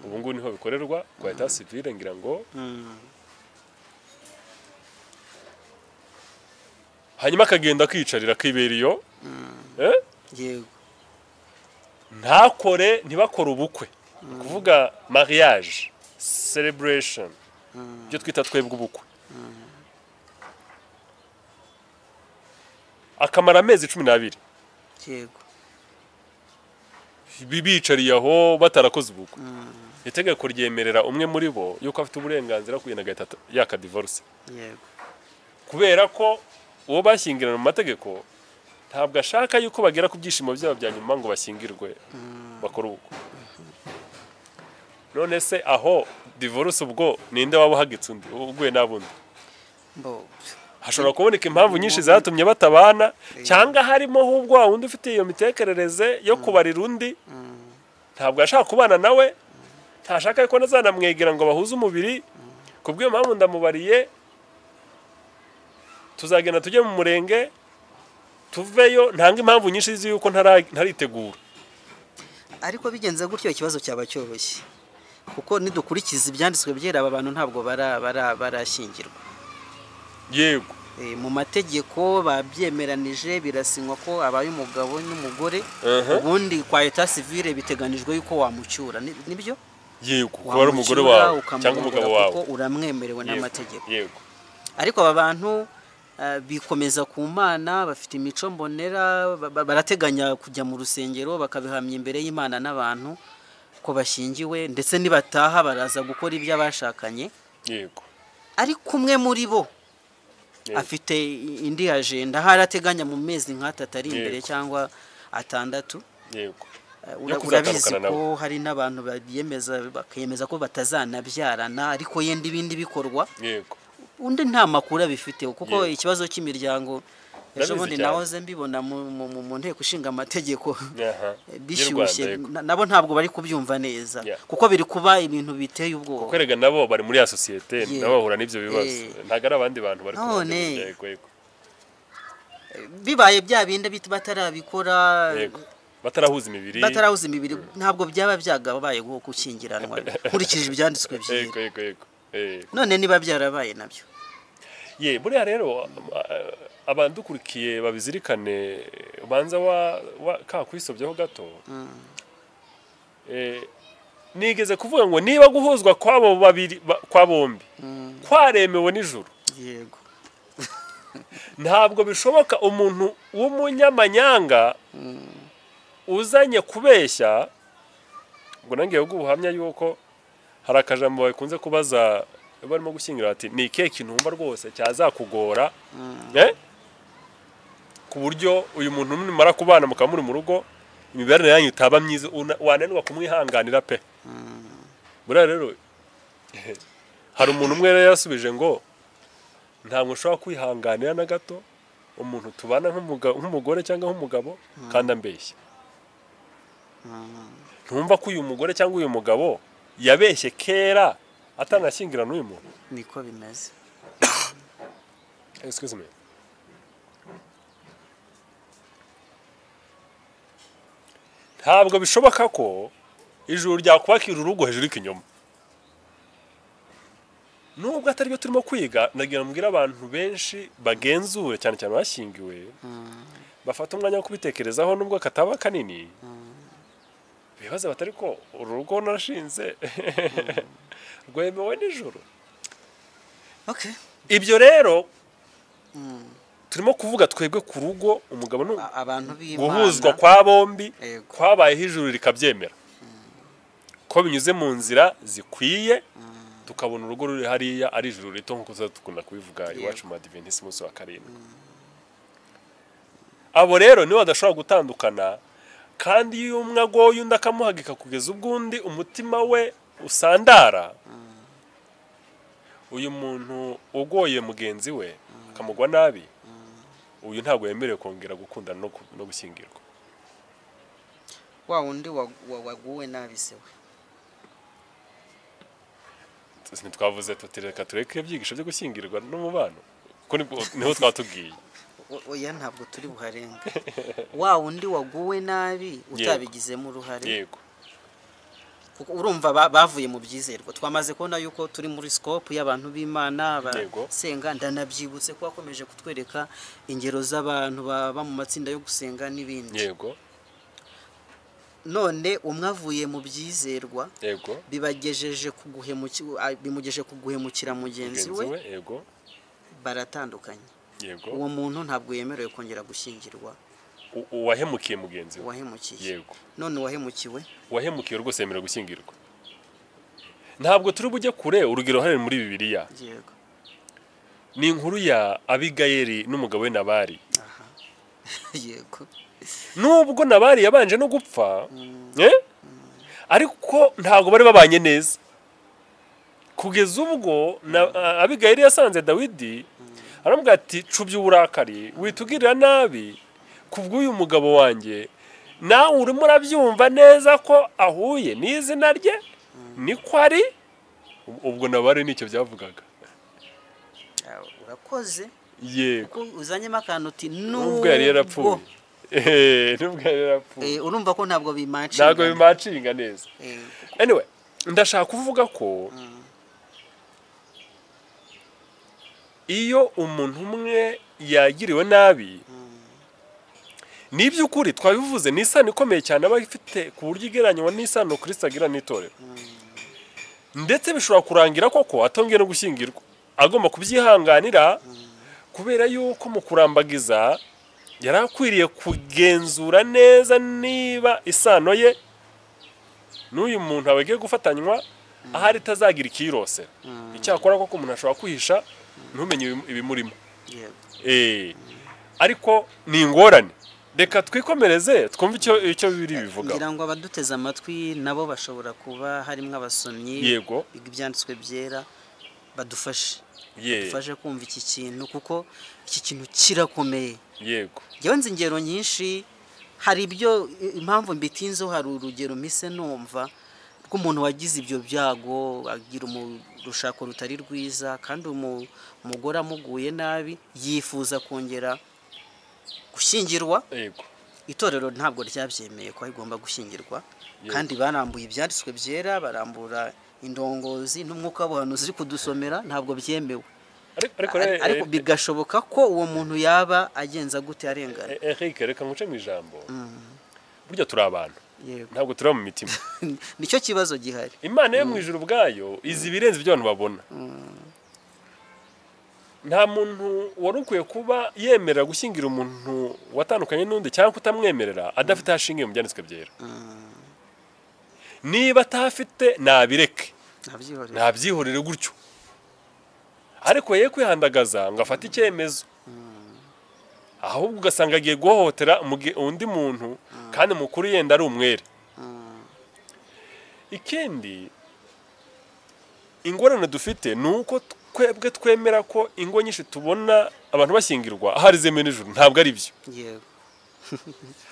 S1: ubu ngubu niho bikorerwa kwa etat civile ngira ngo hanyuma akagenda akicarira akibera iyo
S2: yego
S1: ntibakore ubukwe kuvuga mariage celebration byo twita twebwe ubukwe akamara amezi 12
S2: yego
S1: bibicariye aho batarakoze ubukwe itegeko ryemerera umwe muri bo yuko afite uburenganzira kugenda gatatu yaka divorce
S2: yego
S1: kubera ko uwo bashyingirana mu mategeko ntabwo ashaka yuko bagera ku byishimo byabo bya nyuma ngo bashyingirwe bakora ubukwe none se aho divorce ubwo ninde waba uhagitse undi uguye nabundi hashobora kuboneka impamvu nyinshi zatumye batabana cyangwa harimo ahubwo wundi ufite iyo mitekerereze yo kubarira undi ntabwo ashaka kubana nawe ntashaka ko nazanamwegera ngo bahuze umubiri kubw'iyo mpamvu ndamubariye tuzagenda tujye mu murenge tuveyo ntanga impamvu nyinshi z'uko ntaritegura
S2: ariko bigenze gutyo ikibazo cyaba cyoroshye kuko nidukurikiza ibyanditswe byera aba bantu ntabwo barashyingirwa
S1: yego
S2: mu mategeko babyemeranije birasinywa ko abaye umugabo n'umugore ubundi kwa etat civile biteganijwe yuko wamucyura nibyo
S1: yego kuba ari umugore wawe cyangwa umugabo wawe
S2: kuko uramwemerewe n'amategeko
S1: yego
S2: ariko aba bantu bikomeza ku Mana bafite imico mbonera barateganya kujya mu rusengero bakabihamya imbere y'Imana n'abantu ko bashyingiwe ndetse nibataha baraza gukora ibyo abashakanye
S1: yego
S2: ariko umwe muri bo afite indi agenda harateganya mu mezi nk'atatu ari imbere cyangwa atandatu
S1: yego
S2: urabizi ko hari n'abantu bakiyemeza ko batazanabyarana ariko yenda ibindi bikorwa
S1: yego
S2: undi nta makuru abifiteho kuko ikibazo cy'imiryango ejo bundi nahoze mbibona mu nteko ishinga amategeko bishyushye nabo ntabwo bari kubyumva neza kuko biri kuba ibintu biteye ubwoba
S1: kuko erega nabo bari muri ya sosiyete nabo bahura n'ibyo bibazo ntago ari abandi bantu bari
S2: kubona bibaye bya bindi batarabikora
S1: batarahuza imibiri
S2: ntabwo byaba byagabaye gukingiranwa nkurikije ibyanditswe byiza none niba byarabaye nabyo
S1: buriya rero abandukurikiye babizirikane ubanza kakwisobyeho gato nigeze kuvuga ngo niba guhuzwa kw'abo babiri kwa bombi kwaremewe n'ijuru
S2: yego
S1: ntabwo bishoboka umuntu w'umunyamanyanga uzanye kubeshya ngo nange ubuhamya yuko hari akajambo bakunze kubaza barimo gushyingira ati ni ikihe kintu wumva rwose cyazakugora ku buryo uyu muntu numara kubana mukaba muri mu rugo imibereho yanyu itaba myiza wananirwa kumwihanganira pe buriya rero hari umuntu umwe rero yasubije ngo ntabwo ushobora kwihanganira na gato umuntu tubana nk'umugore cyangwa nk'umugabo kandi ambeshya ntumva ko uyu mugore cyangwa uyu mugabo yabeshye kera atanashyingira n'uyu muntu
S2: niko bimeze
S1: excuse me ntabwo bishoboka ko ijuru ryakubakira urugo hejuru y'ikinyoma nubwo atari byo turimo kwiga nagira mbwira abantu benshi bagenzure cyane cyane bashyingiwe bafata umwanya wo kubitekerezaho nubwo kataba kanini bibaza batari ko uru rugo narashinze rwemewe n'ijuru ibyo rero turimo kuvuga twebwe ku rugo umugabo guhuzwa kwa bombi kwabayeho ijuru rikabyemera ko binyuze mu nzira zikwiye tukabona urugo ruri hariya ari ijuru rito nk'uko dukunda kubivuga iwacu mu Adventiste umunsi wa karindwi abo rero nibo badashobora gutandukana kandi iyo umwe agoye undi akamuhagika kugeza ubwundi umutima we usandara uyu muntu ugoye mugenzi we akamugwa nabi uyu ntabwo yemerewe kongera gukundana no gushyingirwa
S2: wa undi waguwe nabi se we
S1: ntitwavuze tutireka tureke ibyigisho byo gushyingirwa n'umubano kuko niho twatubwiye
S2: oya ntabwo turi buharenga wa undi waguwe nabi utabigizemo uruhare
S1: yego
S2: kuko urumva bavuye mu byizerwa twamaze kubona yuko turi muri scope y'abantu b'Imana basenga ndanabyibutse ko akomeje kutwereka ingero z'abantu baba mu matsinda yo gusenga n'ibindi
S1: yego
S2: none umwavuye mu byizerwa
S1: yego
S2: bimugejeje kuguhemukira mugenzi we
S1: yego
S2: baratandukanye
S1: yego
S2: uwo muntu ntabwo yemerewe kongera gushyingirwa
S1: uwahemukiye mugenzi we
S2: wahemukiye
S1: yego
S2: none wahemukiwe
S1: rwose yemerewe gushyingirwa ntabwo turi bujye kure urugero hari muri Bibiliya
S2: yego
S1: ni inkuru ya Abigayeli n'umugabo we Nabali
S2: yego
S1: nubwo Nabali yabanje no gupfa ariko ntabwo bari babanye neza kugeza ubwo Abigayeli yasanze Dawidi aramubwira ati cubya uburakari witugirira nabi kubw'uyu mugabo wanjye nawe urimo urabyumva neza ko ahuye n'izina rye niko ari ubwo Nabali nicyo byavugaga
S2: urakoze
S1: yego
S2: uzanyemo akantu uti
S1: nubwo yari yarapfuye
S2: urumva ko ntabwo
S1: bimacinga neza anyway ndashaka kuvuga ko iyo umuntu umwe yagiriwe nabi n'iby'ukuri twabivuze ni isano ikomeye cyane aba ifite ku buryo igereranywa n'isano Kristo agira n'itorero ndetse bishobora kurangira koko atongeye no gushyingirwa agomba kubyihanganira kubera yuko mu kurambagiza yari akwiriye kugenzura neza niba isano ye n'uyu muntu abagiye gufatanywa ahari itazagira ikirose icyakora koko umuntu ashobora kwihisha ntumenye ibimurimo ariko ni ingorane reka twikomereze twumve icyo biri bivuga.
S2: ngira ngo abaduteze amatwi nabo bashobora kuba harimo abasomyi
S1: Yego.
S2: ibyanditswe byera badufashe kumva iki kintu kuko iki kintu kirakomeye.
S1: Yego.
S2: Njyewe nzi ingero nyinshi, hari ibyo impamvu mbitinzeho, hari urugero mise numva rw'umuntu wagize ibyo byago, agira urushako rutari rwiza kandi umugore amuguye nabi, yifuza kongera gushyingirwa.
S1: Yego.
S2: Itorero ntabwo ryabyemeye ko igomba gushyingirwa, kandi barambuye ibyanditswe byera, barambura indongozi n'umwuka w'abantu ziri kudusomera, ntabwo byemewe. Ariko bigashoboka ko uwo muntu yaba agenza gute arengana.
S1: Eric, reka nguce mu ijambo. Burya turi abantu, ntabwo turi mu mitima.
S2: Nicyo kibazo gihari.
S1: Imana yo mu ijuru ubwayo izi ibirenze ibyo abantu babona. Nta muntu wari ukwiye kuba yemerera gushyingira umuntu watandukanye n'undi cyangwa kutamwemerera adafite hashingiye mu byanditswe byera. Niba atafite nabireke, nabyihorere gutyo, ariko ye kwihandagaza ngo afate icyemezo, ahubwo ugasanga agiye guhohotera undi muntu kandi mukuru yenda ari umwere. Ikindi ingorane dufite ni uko twebwe twemera ko ingo nyinshi tubona abantu bashyingirwa ahari zeme n'ijuru, ntabwo ari byo.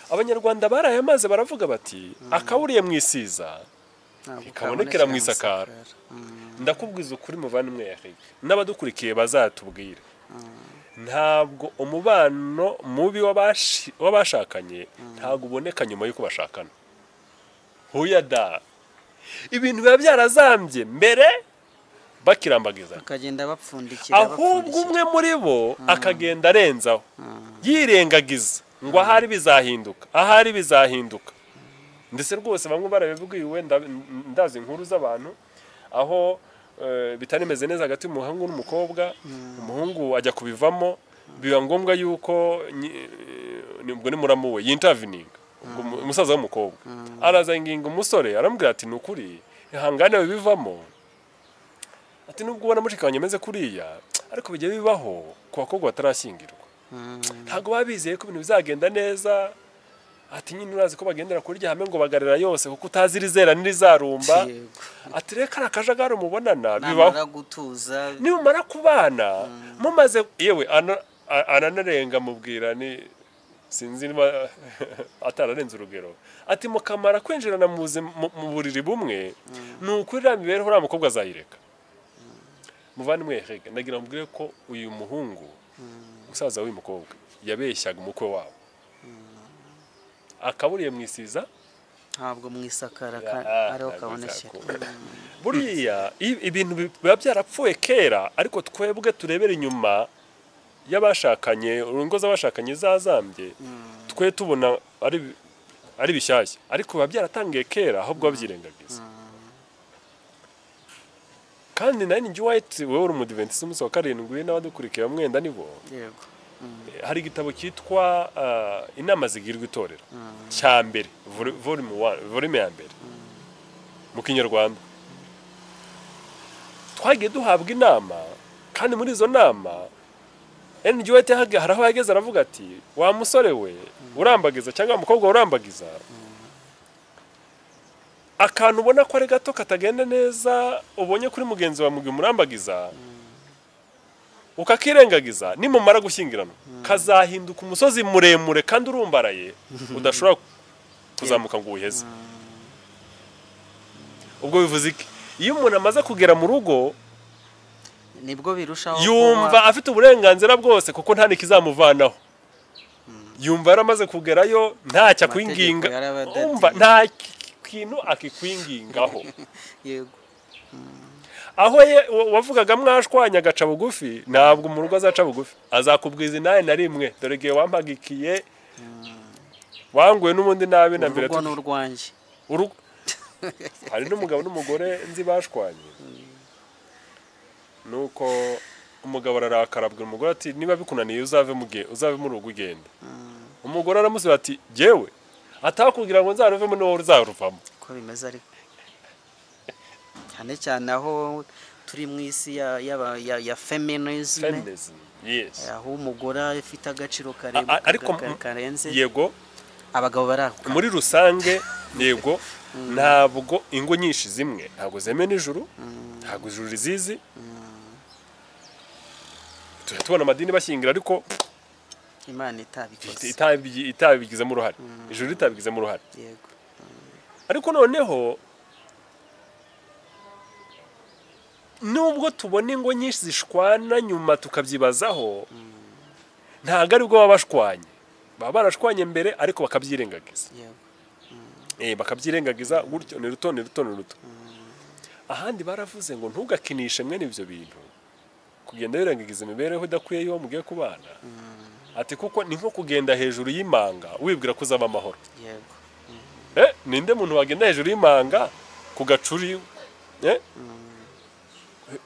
S1: Abanyarwanda barayamaze baravuga bati akaburiye mu isiza ikabonekera mu isakara. Ndakubwiza ukuri muvandimwe Eric, n'abadukurikiye bazatubwira, ntabwo umubano mubi w'abashakanye ntabwo uboneka nyuma y'uko bashakana. Huya da, ibintu biba byarazambye mbere bakirambagiza,
S2: bakagenda bapfundikira,
S1: ahubwo umwe muri bo akagenda arenzaho yirengagiza ngo ahari bizahinduka. Ndetse rwose bamwe barabibwiwe, ndazi inkuru z'abantu aho bitarimeze neza hagati y'umuhungu n'umukobwa, umuhungu ajya kubivamo, biba ngombwa yuko nibwo ni muramu we yintervening, umusaza w'umukobwa araza inginga umusore, aramubwira ati nukuri ihangane bivamo, ati nubwo ubona mushikanye ameze kuriya ariko bijye bibaho ku bakobwa batarashyingirwa, ntabwo babizeye ko ibintu bizagenda neza. Ati nyine urazi ko bagendera kuri rya hamwe ngo bagarira yose kuko utazirizera n'irizarumba. Ati reka akajagari umubonana bibaho gutuza, nimumara kubana mumaze yewe ananarenga mubwira ni sinzi niba atararenze urugero, ati mukamara kwinjirana mu buriri bumwe nukurira mibereho uriya mukobwa azayireka. Muvandimwe Eric, ndagira mubwire ko uyu muhungu umusaza w'uyu mukobwa yabeshyaga umukwe wabo, akaburiye mu isiza
S2: ntabwo mu isakara ariho kabonekera.
S1: Buriya ibintu biba byarapfuye kera, ariko twebwe turebera inyuma y'abashakanye, urugo z'abashakanye zazambye, twe tubona ari bishyashya, ariko biba byaratangiye kera ahubwo babyirengagiza. Kandi nani njye White, wewe uri umudiventisi umunsi wa karindwi n'abadukurikiye mwenda nibo. Yego. Hari igitabo cyitwa inama zigirwa itorero cya mbere, volume ya mbere mu Kinyarwanda. Twagiye duhabwa inama, kandi muri izo nama NGO hari aho yageze aravuga ati wa musore we urambagiza cyangwa umukobwa urambagiza, akantu ubona ko ari gato katagenda neza ubonye kuri mugenzi wa mugi murambagiza ukakirengagiza, nimumara gushyingirana kazahinduka umusozi muremure kandi urumbaraye udashobora kuzamuka ngo uheze. Ubwo bivuze iki? Iyo umuntu amaze kugera mu rugo
S2: nibwo birushaho
S1: yumva afite uburenganzira bwose kuko nta nikizamuvanaho. Yumva yaramaze kugerayo nta cyakwinginga, umva nta kintu akikwingingaho.
S2: Yego.
S1: Aho wavugaga mwashwanya agaca bugufi, ntabwo mu rugo azaca bugufi, azakubwiza nawe na rimwe, dore gihe wampagikiye wanguye n'ubundi nabi na mbere.
S2: Urugo n'urwanjye.
S1: Hari n'umugabo n'umugore nzi bashwanye, nuko umugabo ararakara abwira umugore ati niba bikunaniye uzave mu rugo ugenda. Umugore aramusubiza ati jewe atakubwira ngo nzaruvemo n'uwo uzaruvamo.
S2: Ko bimeze ariko cyane cyane aho turi mu isi ya feminism,
S1: yes
S2: aho umugore afite agaciro
S1: ariko
S2: karenze
S1: yego
S2: abagabo baraho
S1: muri rusange yego ntabwo ingo nyinshi zimwe ntabwo zemewe n'ijuru ntabwo ijuru rizizi tubona amadini bashyingira ariko
S2: Imana itabikoze
S1: itabigizemo uruhare ijuru ritabigizemo uruhare
S2: yego
S1: ariko noneho nubwo tubona ingo nyinshi zishwana nyuma tukabyibazaho ntabwo aribwo baba bashwanye baba barashwanye mbere ariko bakabyirengagiza
S2: yego
S1: bakabyirengagiza gutyo ni ruto ahandi baravuze ngo ntugakinishe mwene ibyo bintu kugenda wirengagiza imibereho idakwiye y'uwo mugiye kubana ati kuko ni nko kugenda hejuru y'imanga wibwira ko uzaba amahoro
S2: yego
S1: ninde muntu wagenda hejuru y'imanga ku gacuri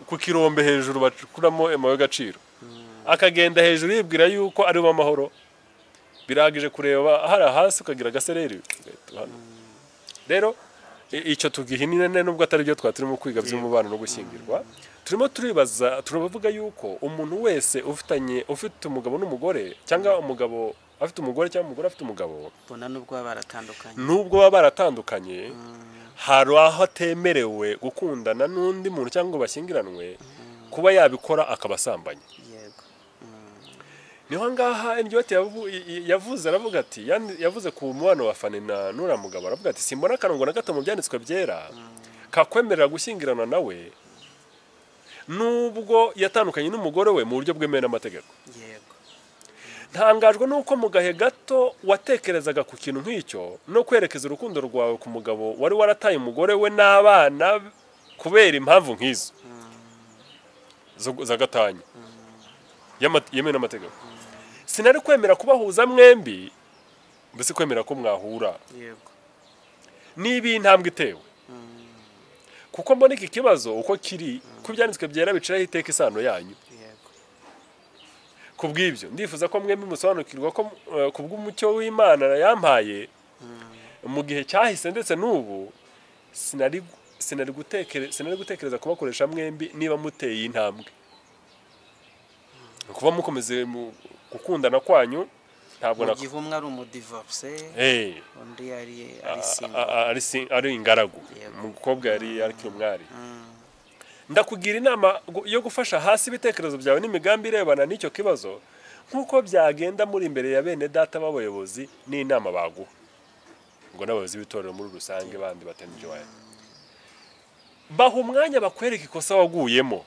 S1: ku kirombe hejuru bakuramo amabuye y'agaciro akagenda hejuru yibwira yuko ari amahoro biragije kureba hari hasi ukagira agasereri rero icyo tugihinine nubwo atari byo turimo kwiga by'umubano no gushyingirwa turimo turibaza turavuga yuko umuntu wese ufite umugabo n'umugore cyangwa umugabo afite umugore cyangwa umugore afite umugabo
S2: bona
S1: nubwo baba baratandukanye hari aho atemerewe gukundana n'undi muntu cyangwa ngo bashyingiranwe kuba yabikora akabasambanya
S2: yego
S1: niho ngaha Elliot yavuze aravuga ati yavuze ku mubano wa Fani na nura mugabo aravuga ati simbona akarongo na gato mu byanditswe byera kakwemerera gushyingirana nawe nubwo yatandukanye n'umugore we mu buryo bwemewe n'amategeko
S2: yego
S1: ntangajwe nuko mu gahe gato watekerezaga ku kintu nk'icyo no kwerekeza urukundo rwawe ku mugabo wari warataye umugore we n'abana kubera impamvu nk'izo za gatanya yemewe n'amategeko sinari kwemera kubahuza mwembi mbese kwemera ko mwahura
S2: yego
S1: niba intambwe itewe kuko mbona iki kibazo uko kiri ku byanditswe byera biciraho iteka isano yanyu
S2: yego
S1: kubw'ibyo ndifuza ko mwembi musobanukirwa ko kubw'umucyo w'Imana yampaye mu gihe cyahise ndetse n'ubu sinari gutekereza kubakoresha mwembi niba muteye intambwe kuba mukomeze gukundana kwanyu ntabwo
S2: mu gihe umwe ari umudivorce undi ari
S1: ingaragu umukobwa yari akiri umwari ndakugira inama yo gufasha hasi ibitekerezo byawe n'imigambi irebana n'icyo kibazo nk'uko byagenda muri imbere ya bene data b'abayobozi n'inama baguha ngo n'abayobozi b'itorero muri rusange bandi batenjoye baha umwanya bakwereka ikosa waguyemo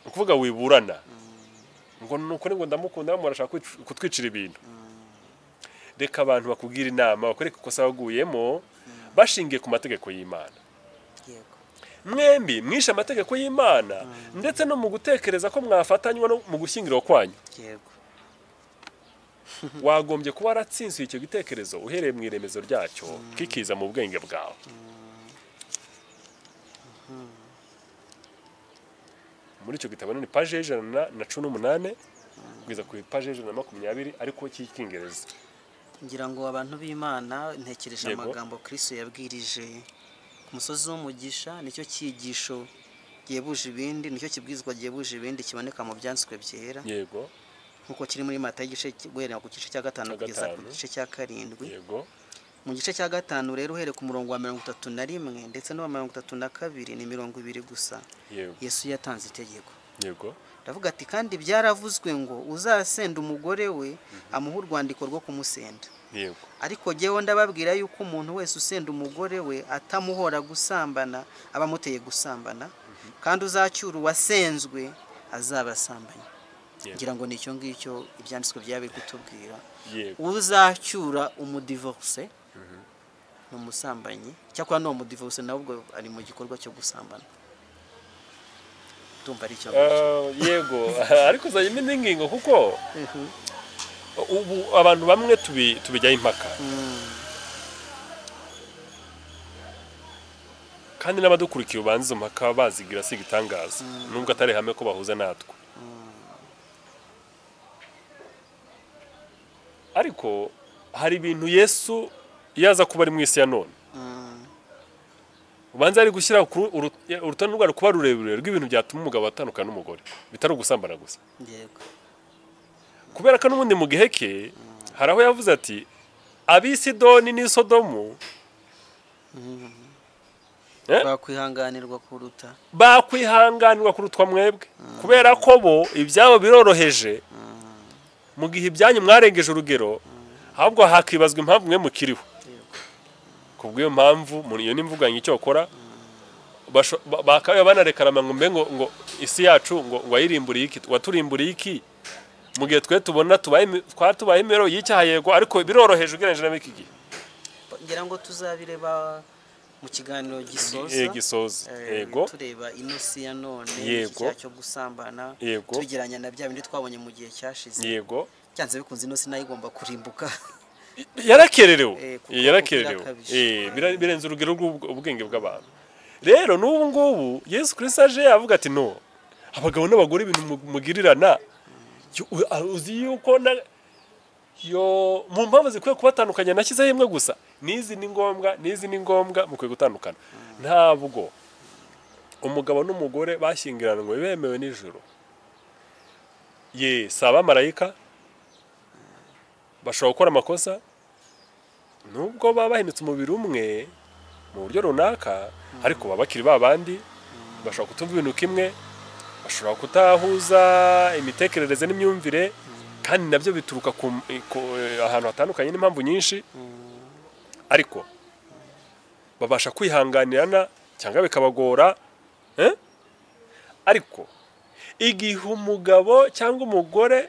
S1: ukuvuga wiburana ngo nuko ngo ndamukunda murashaka kutwicira ibintu reka abantu bakubwira inama bakwereka ikosa waguyemo bashingiye ku mategeko y'Imana
S2: yego
S1: mwembi mwishe amategeko y'Imana ndetse no mu gutekereza ko mwafatanywa no mu gushyingirwa kwanyu
S2: yego
S1: wagombye kuba waratsinsuye icyo gitekerezo uhereye mu iremezo ryacyo kikiza mu bwenge bwawe muri icyo gitabo ni paje y'ijana na cumi n'umunani kugeza ku paje y'ijana na makumyabiri ariko cy'icyongereza
S2: ngira ngo abantu b'Imana ntekereje amagambo Kristo yabwirije ku musozi w'umugisha nicyo cyigisho gihebuje ibindi nicyo kibwizwa gihebuje ibindi kiboneka mu byanditswe byera
S1: yego
S2: nkuko kiri muri Matayo igice guhera ku gice cya 5 kugeza ku gice cya 7
S1: yego
S2: mu gice cya 5 rero uhereye ku murongo wa 31 ndetse no wa 32 ni 20 gusa Yesu yatanze itegeko
S1: yego
S2: ndavuga ati kandi byaravuzwe ngo uzasenda umugore we amuha urwandiko rwo kumusenda
S1: yego
S2: ariko jyewe ndababwira yuko umuntu wese usenda umugore we atamuhora gusambana abamuteye gusambana kandi uzacyura uwasenzwe azabasambanya ngira ngo nicyo ngicyo ibyanditswe byabiri kutubwira uzacyura umudivorce n'umusambanyi cyakora no umudivorce nawe ubwo ari mu gikorwa cyo gusambana tumva ari cyo
S1: yego ariko uzayime n'ingingo kuko ubu abantu bamwe tubijyaho impaka kandi n'abadukurikiye ubanza izo mpaka bazigira si igitangaza nubwo atari hame ko bahuza natwe ariko hari ibintu Yesu yaza kuba ari mu isi ya none ubanza ari gushyira urutonde rwa kuba rurerure rw'ibintu byatuma umugabo atandukana n'umugore bitari ugusambana gusa.
S2: yego
S1: Kubera ko n'ubundi mu gihe ke hari aho yavuze ati abisidoni n'isodomu
S2: bakwihanganirwa
S1: kurutwa mwebwe kubera ko bo ibyabo biroroheje mu gihe ibyanyu mwarengeje urugero ahubwo hakibazwa impamvu mwe mukiriho. Kubw'iyo mpamvu iyo nimvuga icyo bakora bakaba banarekarama ngo mbe ngo isi yacu ngo wayirimburiye iki waturimburiye iki mu gihe twe tubona tubaye imero y'icyaha yego ariko biroroheje ugereranije n'iki gihe.
S2: ngira ngo tuzabireba mu kiganiro gisoza
S1: yego
S2: tureba inosi ya none
S1: yego
S2: cyo gusambana
S1: yego
S2: tugeranya na bya bindi twabonye mu gihe cyashize
S1: yego
S2: cyanze bikunze inosi nayo igomba kurimbuka
S1: yarakererewe birenze urugero rw'ubwenge bw'abantu. Rero n'ubu ngubu Yesu Kristo aje avuga ati no abagabo n'abagore ibintu mugirirana uzi yuko mu mpamvu zikwiye kubatandukanya nashyizeho imwe gusa n'izi ni ngombwa mukwiye gutandukana. Ntabwo umugabo n'umugore bashyingiranwe bemewe n'ijuru si abamarayika bashobora gukora amakosa nubwo baba bahindutse umubiri umwe mu buryo runaka ariko baba bakiri babandi bashobora kutumva ibintu kimwe bashobora kutahuza imitekerereze n'imyumvire kandi nabyo bituruka ahantu hatandukanye n'impamvu nyinshi ariko babasha kwihanganirana cyangwa bikabagora ariko igihe umugabo cyangwa umugore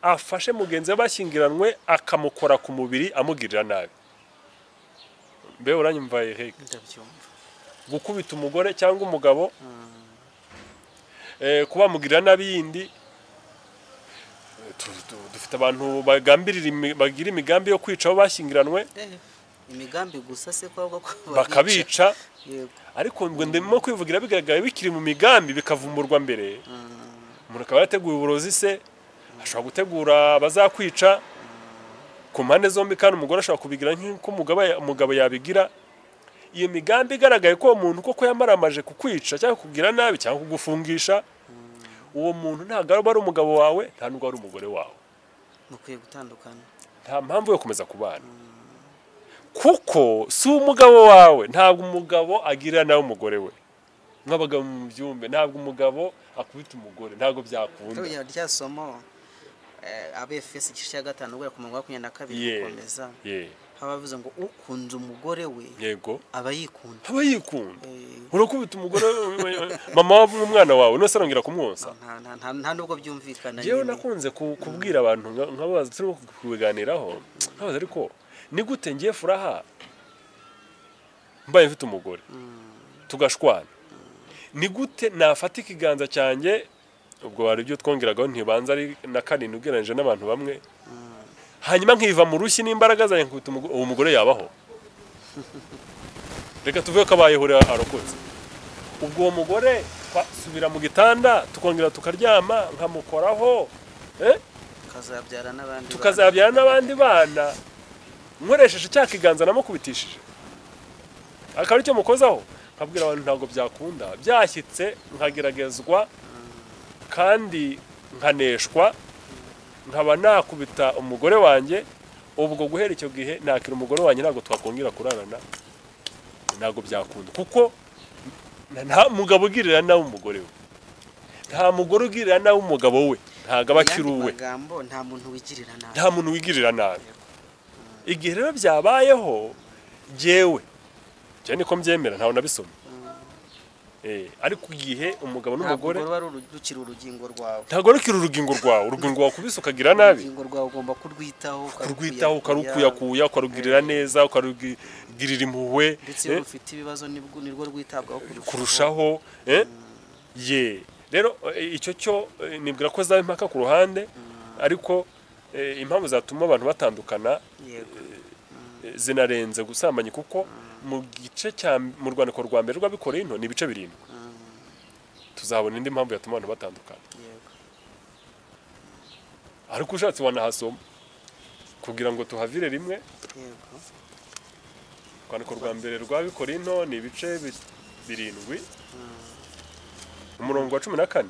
S1: afashe mugenzi we bashyingiranwe akamukora ku mubiri amugirira nabi mbe uranyumva hege gukubita umugore cyangwa umugabo kuba mugirira nabi yindi dufite abantu bagira imigambi yo kwica abo bashyingiranwe
S2: imigambi gusa se kwa
S1: bakabica ariko ngo ndimo kwivugira bigaragara bikiri mu migambi bikavumburwa mbere umuntu akaba yateguye uburozi se ashobora gutegura bazakwica ku mpande zombi kandi umugore ashobora kubigira nk'uko umugabo yabigira. Iyo migambi igaragaye ko umuntu koko yamaramaje kukwica cyangwa kugira nabi cyangwa kugufungisha uwo muntu ntabwo ari umugabo wawe nta nubwo ari umugore wawe
S2: mukwiye gutandukana
S1: nta mpamvu yo komeza kubana kuko si umugabo wawe ntabwo umugabo agirira nawe umugore we nk'abagabo mu byumbe ntabwo umugabo akubita umugore ntabwo byakunda.
S2: Rya somo Abefesi igice cya 5 guhera ku murongo wa 22 gukomeza haba bivuze ngo ukunze umugore we
S1: yego
S2: aba yikunda
S1: urakubita umugore mama w'umwana wawe nose arongera kumwonsa
S2: nta nubwo byumvikana.
S1: Jewe nakunze kubwira abantu nkabaza turi kubiganiraho nkabaza ariko ni gute ngiye furaha mbaye mfite umugore tugashwana ni gute nafata ikiganza cyanjye ubwo bari byo twongeragaho ntibanza ari na kanini ugereranije n'abantu bamwe hanyuma nkiva mu rushyi n'imbaraga zanjye nkubita uwo mugore yabaho reka tuvuge ko abayehura arokotse ubwo uwo mugore twasubira mu gitanda tukongera tukaryama nkamukoraho tukazabyara n'abandi bana nkoresheje cya kiganza namukubitishije akaba aricyo mukozaho nkabwira abantu ntabwo byakunda byashyitse nkageragezwa kandi nkaneshwa nkaba nakubita umugore wanjye ubwo guhera icyo gihe nakira umugore wanjye ntabwo twakongera kurarana ntabwo byakunda kuko nta mugabo ugirira nawe umugore we nta mugore ugirira nawe umugabo we ntabwo aba akiri uwe nta muntu wigirira nabi. Igihe rero byabayeho jyewe niko mbyemera ntawe nabisoma ariko igihe umugabo n'umugore
S2: rukira urugingo rwawe
S1: ntabwo rukira urugingo rwawe kubisa ukagira nabi
S2: urugingo rwawe ugomba
S1: kurwitaho ukarukuyakuya ukarugirira neza ukarugirira impuhwe
S2: ndetse iyo ufite ibibazo nirwo rwitabwaho
S1: kurushaho rero icyo cyo nibwira ko zaba impaka ku ruhande ariko impamvu zatuma abantu batandukana zinarenze gusambanya kuko mu gice mu rwandiko rwa mbere rw'abikoreye into ni ibice 7 tuzabona indi mpamvu yatuma abantu batandukana ariko ushatse wanahasoma kugira ngo tuhavire rimwe urwandiko rwa mbere rw'abikoreye into ni ibice birindwi umurongo wa 14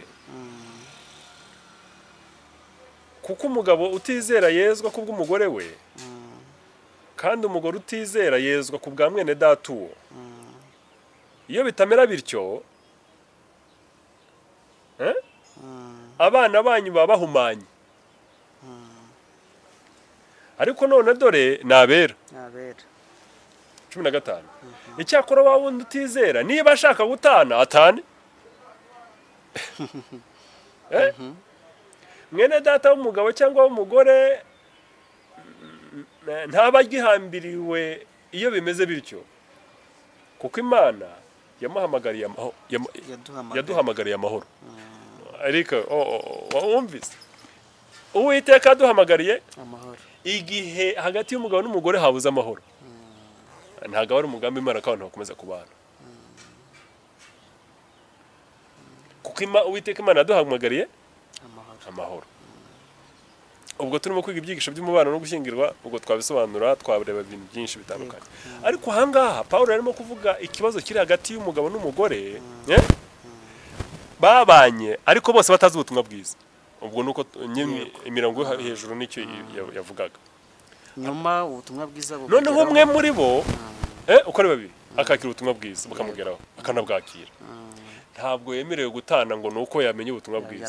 S1: kuko umugabo utizera yezwa kubw'umugore we kandi umugore utizera yezwa kubwa mwene data uwo iyo bitamera bityo abana banyu baba bahumanye ariko none dore nabera 15 icyakora wa wundi utizera niba ashaka gutana atane mwene data w'umugabo cyangwa w'umugore ntaba agihambiriwe iyo bimeze bityo kuko Imana yaduhamagariye amahoro ariko wumvise Uwiteka aduhamagariye amahoro igihe hagati y'umugabo n'umugore habuze amahoro ntago ari umugambi Imana ko abantu bakomeza kubana kuko Uwiteka Imana yaduhamagariye amahoro ubwo turimo kwiga ibyigisho by'umubano no gushyingirwa ubwo twabisobanura twabureba ibintu byinshi bitandukanye ariko ahangaha Paulo arimo kuvuga ikibazo kiri hagati y'umugabo n'umugore babanye ariko bose batazi ubutumwa bwiza ubwo nuko imirongo hejuru nicyo yavugaga
S2: nyuma ubutumwa bwiza
S1: noneho umwe muri bo uko ari babiri akakira ubutumwa bwiza bakamugeraho akanabwakira ntabwo yemerewe gutana ngo nuko yamenye ubutumwa bwiza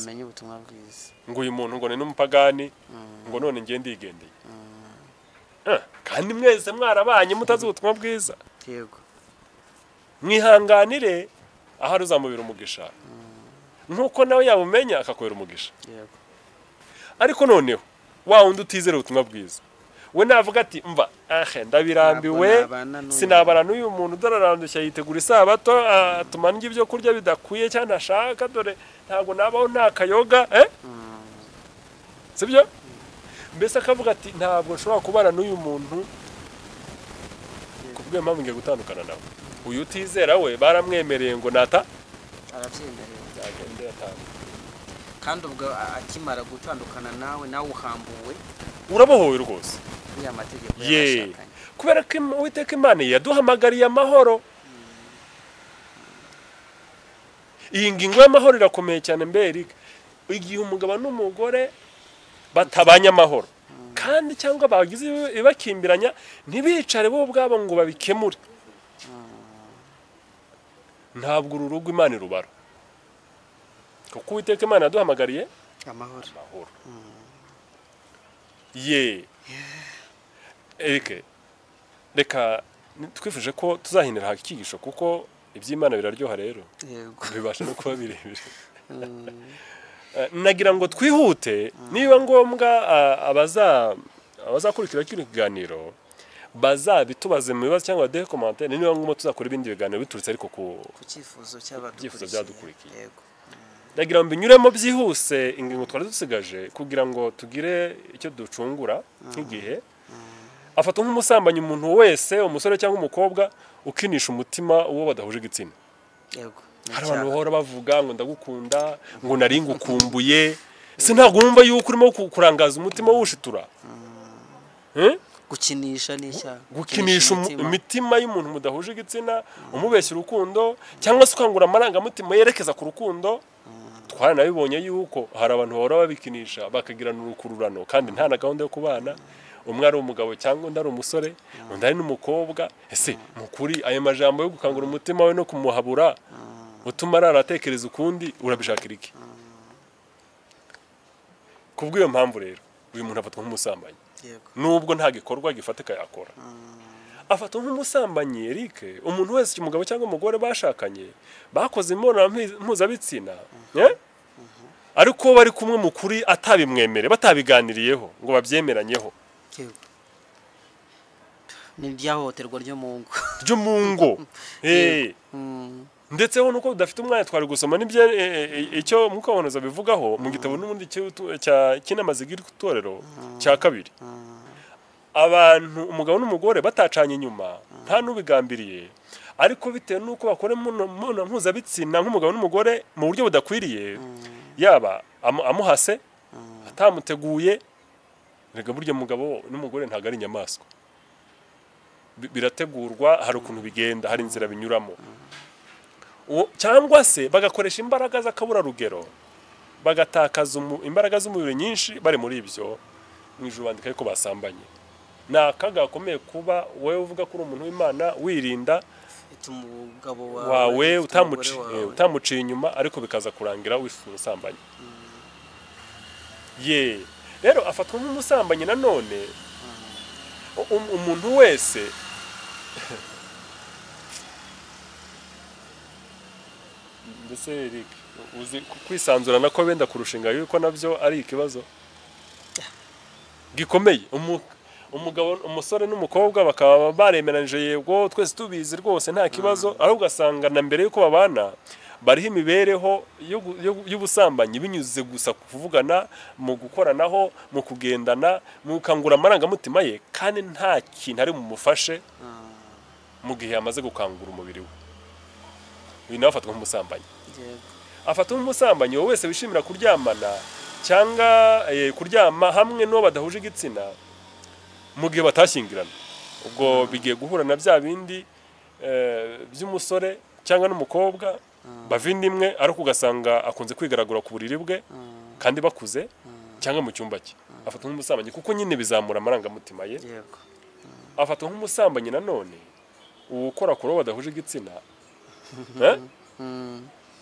S1: ngo uyu muntu ngo ni n'umupagani ngo none ngiye ndigendeye kandi mwese mwarabanye mutazi ubutumwa bwiza
S2: yego
S1: mwihanganire aho uzamubira umugisha nkuko nawe yabumenya akakwera umugisha
S2: yego
S1: ariko noneho wa wundi utizera ubutumwa bwiza we navuga ati mva ndabirambiwe sinabara n'uyu muntu dararandushya yitegura isabato atuma ndya ibyo kurya bidakwiye cyane ntashaka dore ntabwo nabaho nta kayoga sibyo mbese akavuga ati ntabwo nshobora kubana n'uyu muntu kubw'iyo mpamvu ngiye gutandukana nawe uyu utizera we baramwemereye ngo nata
S2: arabyemereye kandi ubwo akimara gutandukana nawe uhambuwe
S1: urabohowe rwose
S2: ya mategeko
S1: y'abashakanye kubera ko Uwiteka Imana yaduhamagariye amahoro iyi ngingo y'amahoro irakomeye cyane mbere igihe umugabo n'umugore batabanye amahoro kandi cyangwa bagize ibakimbiranya ntibicare bo ubwabo ngo babikemure ntabwo uru rugo Imana irubara kuko Uwiteka Imana yaduhamagariye amahoro reka twifuje ko tuzahinira hakigisho kuko iby'Imana biraryoha rero bibasha no kuba birebire nagira ngo twihute niba ngombwa abazakurikira kino kiganiro bazabitubaze mu bibazo cyangwa badehe commentaire niba ngombwa tuzakora ibindi biganiro biturutse ariko ku cyifuzo cy'abadukurikiye nagira ngo binyuremo byihuse ingingo twari dusigaje kugira ngo tugire icyo ducungura nk'igihe afata nk'umusambanyi umuntu wese umusore cyangwa umukobwa ukinisha umutima uwo badahuje igitsina hari abantu bahora bavuga ngo ndagukunda ngo nari ngukumbuye ntabwo wumva yuko urimo kurangaza umutima w'ushitura
S2: gukinisha n'icyaha
S1: gukinisha imitima y'umuntu mudahuje igitsina umubeshya urukundo cyangwa se ukangura amarangamutima yerekeza ku rukundo twaranabibonye yuko hari abantu bahora babikinisha bakagirana urukururano kandi nta na gahunda yo kubana umwe ari umugabo cyangwa undi ari umusore undi ari n'umukobwa ese mukuri ayo majambo yo gukangura umutima we no kumuhabura utuma aratekereza ukundi urabishakira iki kubw'iyo mpamvu rero uyu muntu afatwa nk'umusambanyi nubwo nta gikorwa gifatika yakora afatwa nk'umusambanyi Eric umuntu wese umugabo cyangwa umugore bashakanye bakoze imibonano mpuzabitsina ariko bari kumwe mu kuri atabimwemere batabiganiriyeho ngo babyemeranyeho
S2: ni ibyahohoterwa ryo mu ngo
S1: ndetse ho nuko udafite umwanya twari gusoma n'ibyo icyo mukabonoza bivugaho mu gitabo n'ubundi cya kinamazigira itorero cya kabiri abantu umugabo n'umugore batacanye inyuma nta n'ubigambiriye ariko bitewe nuko bakora imibonano mpuzabitsina nk'umugabo n'umugore mu buryo budakwiriye yaba amuhase atamuteguye rega burya umugabo n'umugore ntago ari inyamaswa birategurwa hari ukuntu bigenda hari inzira binyuramo cyangwa se bagakoresha imbaraga z'akaburarugero bagatakaza imbaraga z'umubiri nyinshi bari muri ibyo mu ijuru bandika yuko basambanye. Ni akaga gakomeye kuba wowe uvuga ko uri umuntu w'Imana wirinda
S2: umugabo
S1: wawe utamuciye inyuma ariko bikaza kurangira wifuza umusambanye. Rero afatwa nk'umusambanyi nanone umuntu wese mbese Eric uzi kwisanzura nako benda kurushinga yuko nabyo ari ikibazo gikomeye. Umugabo umusore n'umukobwa bakaba baremeranije yego twese tubizi rwose nta kibazo, aho ugasanga na mbere yuko babana bariho imibereho y'ubusambanyi binyuze gusa kuvugana, mu gukoranaho, mu kugendana, mu gukangura amarangamutima ye, kandi nta kintu ari mumufashe mu gihe yamaze gukangura umubiri we. Uyu nawe afatwa nk'umusambanyi. Afatwa nk'umusambanyi wowe wese wishimira kuryamana cyangwa kuryama hamwe n'uwo badahuje igitsina mu gihe batashyingirana. Ubwo bigiye guhura na bya bindi by'umusore cyangwa n'umukobwa bavindimwe ariko ugasanga akunze kwigaragura ku buriri bwe kandi bakuze cyangwa mu cyumba cye. Afatwa nk'umusambanyi kuko nyine bizamura amarangamutima ye. Afatwa nk'umusambanyi nanone ukora kuri uwo badahuje igitsina.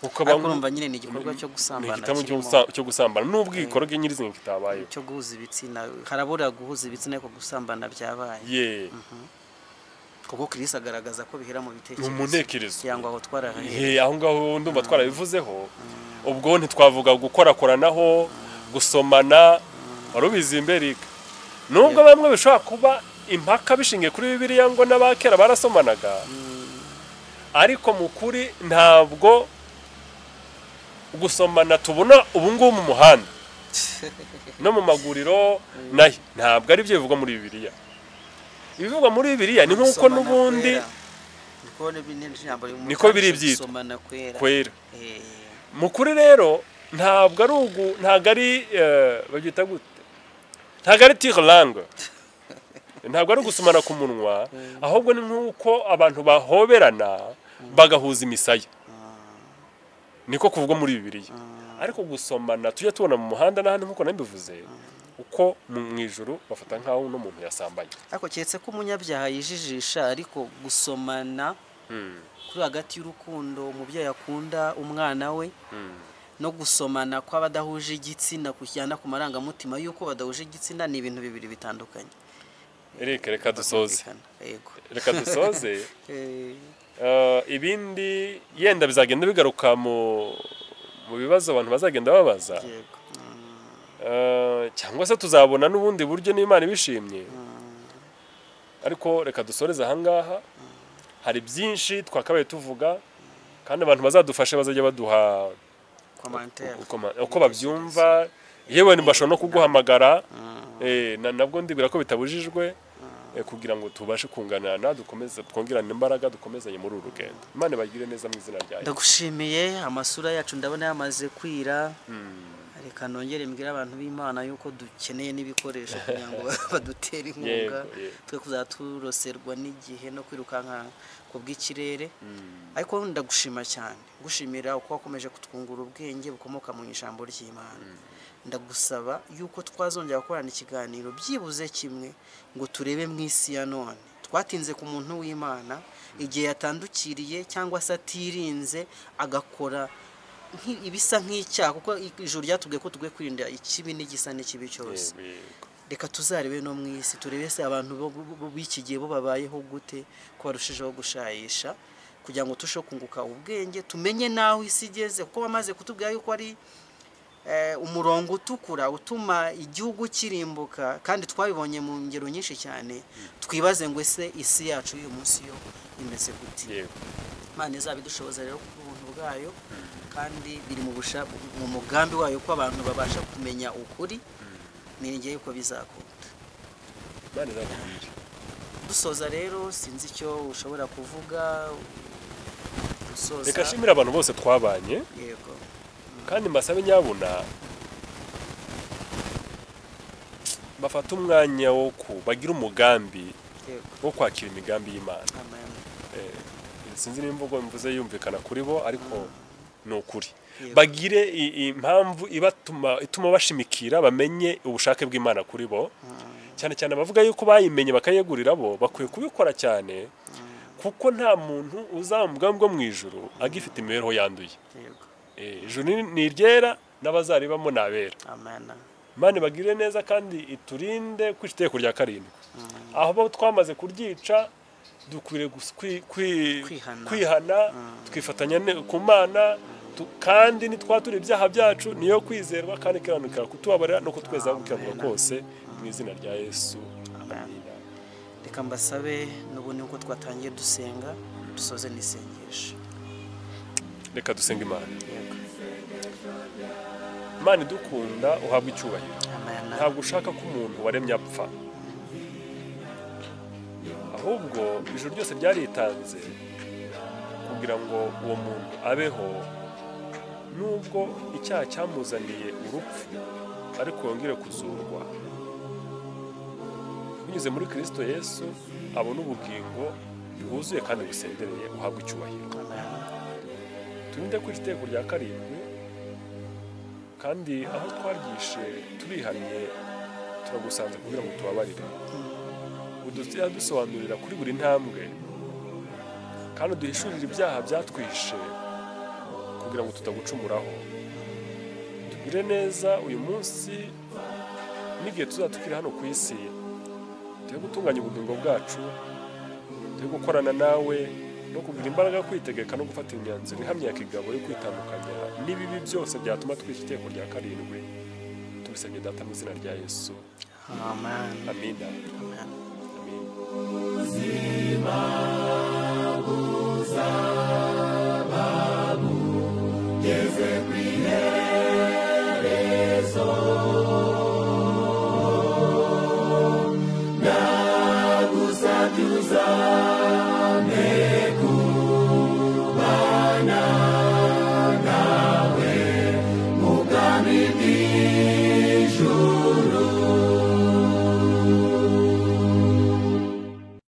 S2: Urumva nyine ni igikorwa cyo gusambana,
S1: cyo gusambana n'ubwo igikorwa nyirizina kitabaye
S2: cyo guhuza ibitsina. Harabura guhuza ibitsina ariko gusambana byabaye. Kuko Kristo agaragaza ko bihera mu bitekerezo cyangwa aho twarahaye.
S1: Aho ngaho ndumva twarabivuzeho. Ubwo ntitwavuga gukorakoranaho, gusomana, warubizi imbere. Nubwo bamwe bishobora kuba impaka bishingiye kuri Bibiliya ngo n'abakera barasomanaga, ariko mu kuri ntabwo gusomana tubona ubu ngubu mu muhanda no mu maguriro nayo ntabwo ari byo bivugwa muri Bibiliya. Ibivugwa muri Bibiliya ni nk'uko n'ubundi niko biri byitwa kwera. Mu kuri rero ntabwo ari babyita gute, ntabwo ari tire langue, ntabwo ari gusomana ku munwa, ahubwo ni nk'uko abantu bahoberana bagahuza imisaya, niko kuvugwa muri Bibiliya. Ariko gusomana tujya tubona mu muhanda n'ahandi nk'uko nabivuze, uko mu ijuru bafata nk'aho n'umuntu yasambanye.
S2: Ariko keretse ko umunyabyaha yijijisha, ariko gusomana kuri hagati y'urukundo umubyeyi akunda umwana we no gusomana kw'abadahuje igitsina kujyana ku marangamutima y'uko badahuje igitsina ni ibintu bibiri bitandukanye.
S1: Reka dusoze. Ibindi yenda bizagenda bigaruka mu bibazo abantu bazagenda babaza, cyangwa se tuzabona n'ubundi buryo n'Imana ibishimye. Ariko reka dusoreze ahangaha. Hari byinshi twakabaye tuvuga kandi abantu bazadufashe bazajya baduha uko babyumva, yewe ntibashobora no kuguhamagara. Nabwo ndibwira ko bitabujijwe kugira ngo tubashe kunganana, dukomeze twongerane imbaraga, dukomezanye muri uru rugendo. Imana bagire neza mu izina ryayo.
S2: Ndagushimiye, amasura yacu ndabona yamaze kwira. Reka nongere mbwira abantu b'Imana yuko dukeneye n'ibikoresho kugira ngo badutere inkunga, twe kuzaturoserwa n'igihe no kwirukanka ku bw'ikirere. Ariko ndagushima cyane, gushimira uko wakomeje kutwungura ubwenge bukomoka mu ijambo ry'Imana. Ndagusaba yuko twazongera gukorana ikiganiro byibuze kimwe ngo turebe mu isi ya none. Twatinze ku muntu w'Imana igihe yatandukiriye cyangwa se atirinze agakora ibisa nk'icyaha, kuko ijuru ryatubwiye ko tugwe kwirinda ikibi n'igisa n'ikibi cyose. Reka tuzarebe no mu isi turebe se abantu b'iki gihe bo babayeho gute, ko barushijeho gushayisha, kugira ngo tusho kunguka ubwenge tumenye naho isi igeze, kuko bamaze kutubwira yuko ari umurongo utukura utuma igihugu kirimbuka, kandi twabibonye mu ngero nyinshi cyane. Twibaze ngo ese isi yacu uyu munsi yo imeze gute? Imana izabidushoboza rero ku buntu bwayo, kandi biri mu mugambi wayo ko abantu babasha kumenya ukuri. Niringiye yuko bizakunda. Dusoza rero sinzi icyo ushobora kuvuga.
S1: Reka shimira abantu bose twabanye.
S2: Yego.
S1: Kandi mbasabe nyabuna bafata umwanya wo bagira umugambi wo kwakira imigambi y'Imana. sinzi n'imvugo mvuze yumvikana kuri bo ariko ni ukuri
S2: Yego.
S1: bagire impamvu ituma bashimikira bamenye ubushake bw'Imana kuri bo cyane cyane abavuga yuko bayimenye bakayegurira bo bakwiye kubikora cyane kuko nta muntu uzamubwa bwo mu ijuru agifite imibereho yanduye.
S2: Yego.
S1: Ijuru ni iryera n'abazaribamo nabera.
S2: Amen.
S1: Imana bagire neza kandi iturinde kwica itegeko rya karindwi. Aho twamaze kuryica dukwiriye kwihana twifatanya ku Mana kandi nitwatura ibyaha byacu niyo kwizerwa kandi kiranukira kutubabarira no kutweza gukiranuka kose mu izina rya Yesu.
S2: Amen. Reka mbasabe n'ubundi uko twatangiye dusenga dusoze n'isengesho.
S1: Reka dusenga Imana.
S2: Yego.
S1: Imana idukunda uhabwa icyubahiro.
S2: Amen.
S1: Ntabwo ushaka ko umuntu waremye apfa, ahubwo ijuru ryose ryaritanze kugira ngo uwo muntu abeho, nubwo icyaha cyamuzaniye urupfu ariko yongere kuzurwa binyuze muri Kristo Yesu, abona ubugingo bwuzuye kandi busendereye uhabwa icyubahiro. Turinde kwica itegeko rya karindwi kandi aho twaryishe turihanye turagusanze kugira ngo tubabarire. Udutira dusobanurira kuri buri ntambwe kandi duhishurira ibyaha byatwishe kugira ngo tutagucumuraho. Tugire neza uyu munsi n'igihe tuzatukira hano ku isi, tuye gutunganya ubugingo bwacu, tuye gukorana nawe no kugira imbaraga yo kwitegeka no gufata imyanzuro ihamye ya kigabo yo kwitandukanya n'ibibi byose byatuma twica itegeko rya karindwi. Tubisabye Data mu izina rya Yesu.
S2: Amen.
S1: Amina.
S2: Amen.
S1: Amin.
S3: ubuzima buzaba bugeze ku iherezo, ndagusabye uzamere